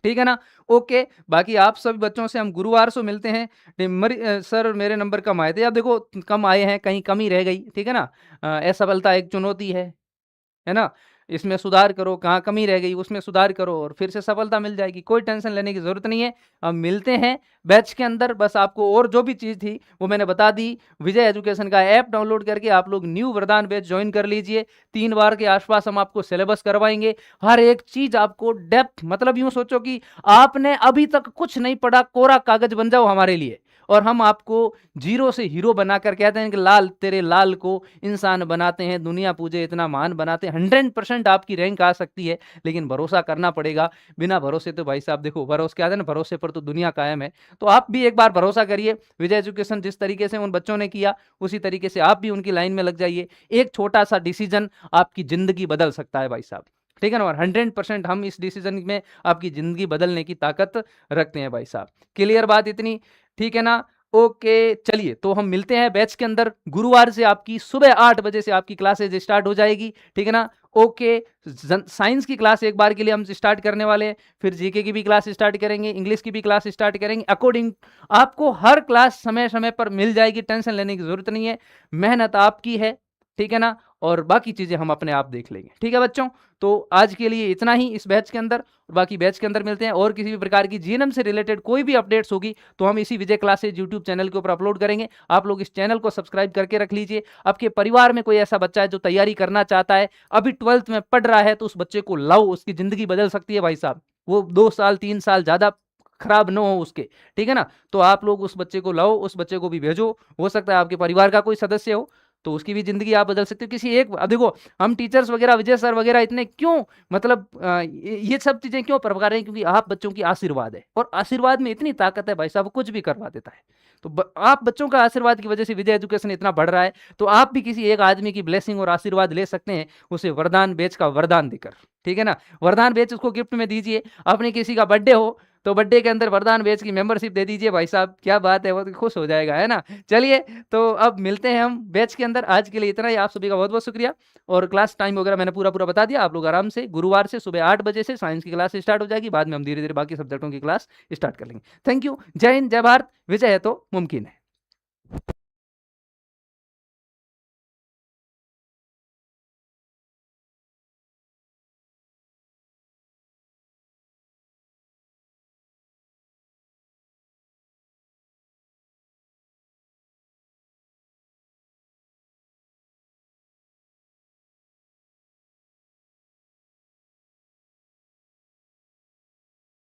ठीक है ना। ओके। बाकी आप सभी बच्चों से हम गुरुवार से मिलते हैं। सर मेरे नंबर कम आए थे, अब देखो कम आए हैं, कहीं कमी रह गई, ठीक है ना। असफलता एक चुनौती है ना। इसमें सुधार करो, कहाँ कमी रह गई उसमें सुधार करो और फिर से सफलता मिल जाएगी। कोई टेंशन लेने की जरूरत नहीं है। अब मिलते हैं बैच के अंदर। बस आपको और जो भी चीज़ थी वो मैंने बता दी। विजय एजुकेशन का ऐप डाउनलोड करके आप लोग न्यू वरदान बैच ज्वाइन कर लीजिए। 3 बार के आसपास हम आपको सिलेबस करवाएंगे, हर एक चीज आपको डेप्थ, मतलब यूं सोचो कि आपने अभी तक कुछ नहीं पढ़ा, कोरा कागज बन जाओ हमारे लिए, और हम आपको जीरो से हीरो बनाकर कहते हैं कि लाल तेरे लाल को इंसान बनाते हैं, दुनिया पूजे इतना महान बनाते हैं। 100% आपकी रैंक आ सकती है, लेकिन भरोसा करना पड़ेगा। बिना भरोसे तो भाई साहब देखो, भरोसे क्या है ना, भरोसे पर तो दुनिया कायम है। तो आप भी एक बार भरोसा करिए, विजय एजुकेशन जिस तरीके से उन बच्चों ने किया उसी तरीके से आप भी उनकी लाइन में लग जाइए। एक छोटा सा डिसीजन आपकी जिंदगी बदल सकता है भाई साहब, ठीक है ना। और 100% हम इस डिसीजन में आपकी जिंदगी बदलने की ताकत रखते हैं भाई साहब। क्लियर बात इतनी, ठीक है ना। ओके, चलिए तो हम मिलते हैं बैच के अंदर। गुरुवार से आपकी सुबह 8 बजे से आपकी क्लासेज स्टार्ट हो जाएगी, ठीक है ना। ओके, साइंस की क्लास एक बार के लिए हम स्टार्ट करने वाले हैं, फिर जीके की भी क्लास स्टार्ट करेंगे, इंग्लिश की भी क्लास स्टार्ट करेंगे। अकॉर्डिंग आपको हर क्लास समय समय पर मिल जाएगी, टेंशन लेने की जरूरत नहीं है। मेहनत आपकी है, ठीक है ना, और बाकी चीजें हम अपने आप देख लेंगे, ठीक है बच्चों। तो आज के लिए इतना ही इस बैच के अंदर, और बाकी बैच के अंदर मिलते हैं। और किसी भी प्रकार की जीएनएम से रिलेटेड कोई भी अपडेट्स होगी तो हम इसी विजय क्लासेज यूट्यूब चैनल के ऊपर अपलोड करेंगे। आप लोग इस चैनल को सब्सक्राइब करके रख लीजिए। आपके परिवार में कोई ऐसा बच्चा है जो तैयारी करना चाहता है, अभी 12th में पढ़ रहा है, तो उस बच्चे को लाओ, उसकी जिंदगी बदल सकती है भाई साहब। वो 2 साल 3 साल ज्यादा खराब न हो उसके, ठीक है ना। तो आप लोग उस बच्चे को लाओ, उस बच्चे को भी भेजो। हो सकता है आपके परिवार का कोई सदस्य हो, तो उसकी भी जिंदगी आप बदल सकते हो। किसी एक, अब देखो हम टीचर्स वगैरह, विजय सर वगैरह इतने क्यों, मतलब ये सब चीजें क्यों प्रभा रहे हैं, क्योंकि आप बच्चों की आशीर्वाद है, और आशीर्वाद में इतनी ताकत है भाई साहब, कुछ भी करवा देता है। तो आप बच्चों का आशीर्वाद की वजह से विजय एजुकेशन इतना बढ़ रहा है। तो आप भी किसी एक आदमी की ब्लेसिंग और आशीर्वाद ले सकते हैं, उसे वरदान बेच का वरदान देकर, ठीक है ना। वरदान बेच उसको गिफ्ट में दीजिए। अपने किसी का बर्थडे हो तो बर्थडे के अंदर वरदान बेच की मेंबरशिप दे दीजिए भाई साहब, क्या बात है, वो तो खुश हो जाएगा, है ना। चलिए तो अब मिलते हैं हम बैच के अंदर। आज के लिए इतना ही, आप सभी का बहुत बहुत शुक्रिया। और क्लास टाइम वगैरह मैंने पूरा बता दिया। आप लोग आराम से गुरुवार से सुबह 8 बजे से साइंस की क्लास स्टार्ट हो जाएगी, बाद में हम धीरे धीरे बाकी सब्जेक्टों की क्लास स्टार्ट कर लेंगे। थैंक यू, जय हिंद, जय भारत, विजय है तो मुमकिन है।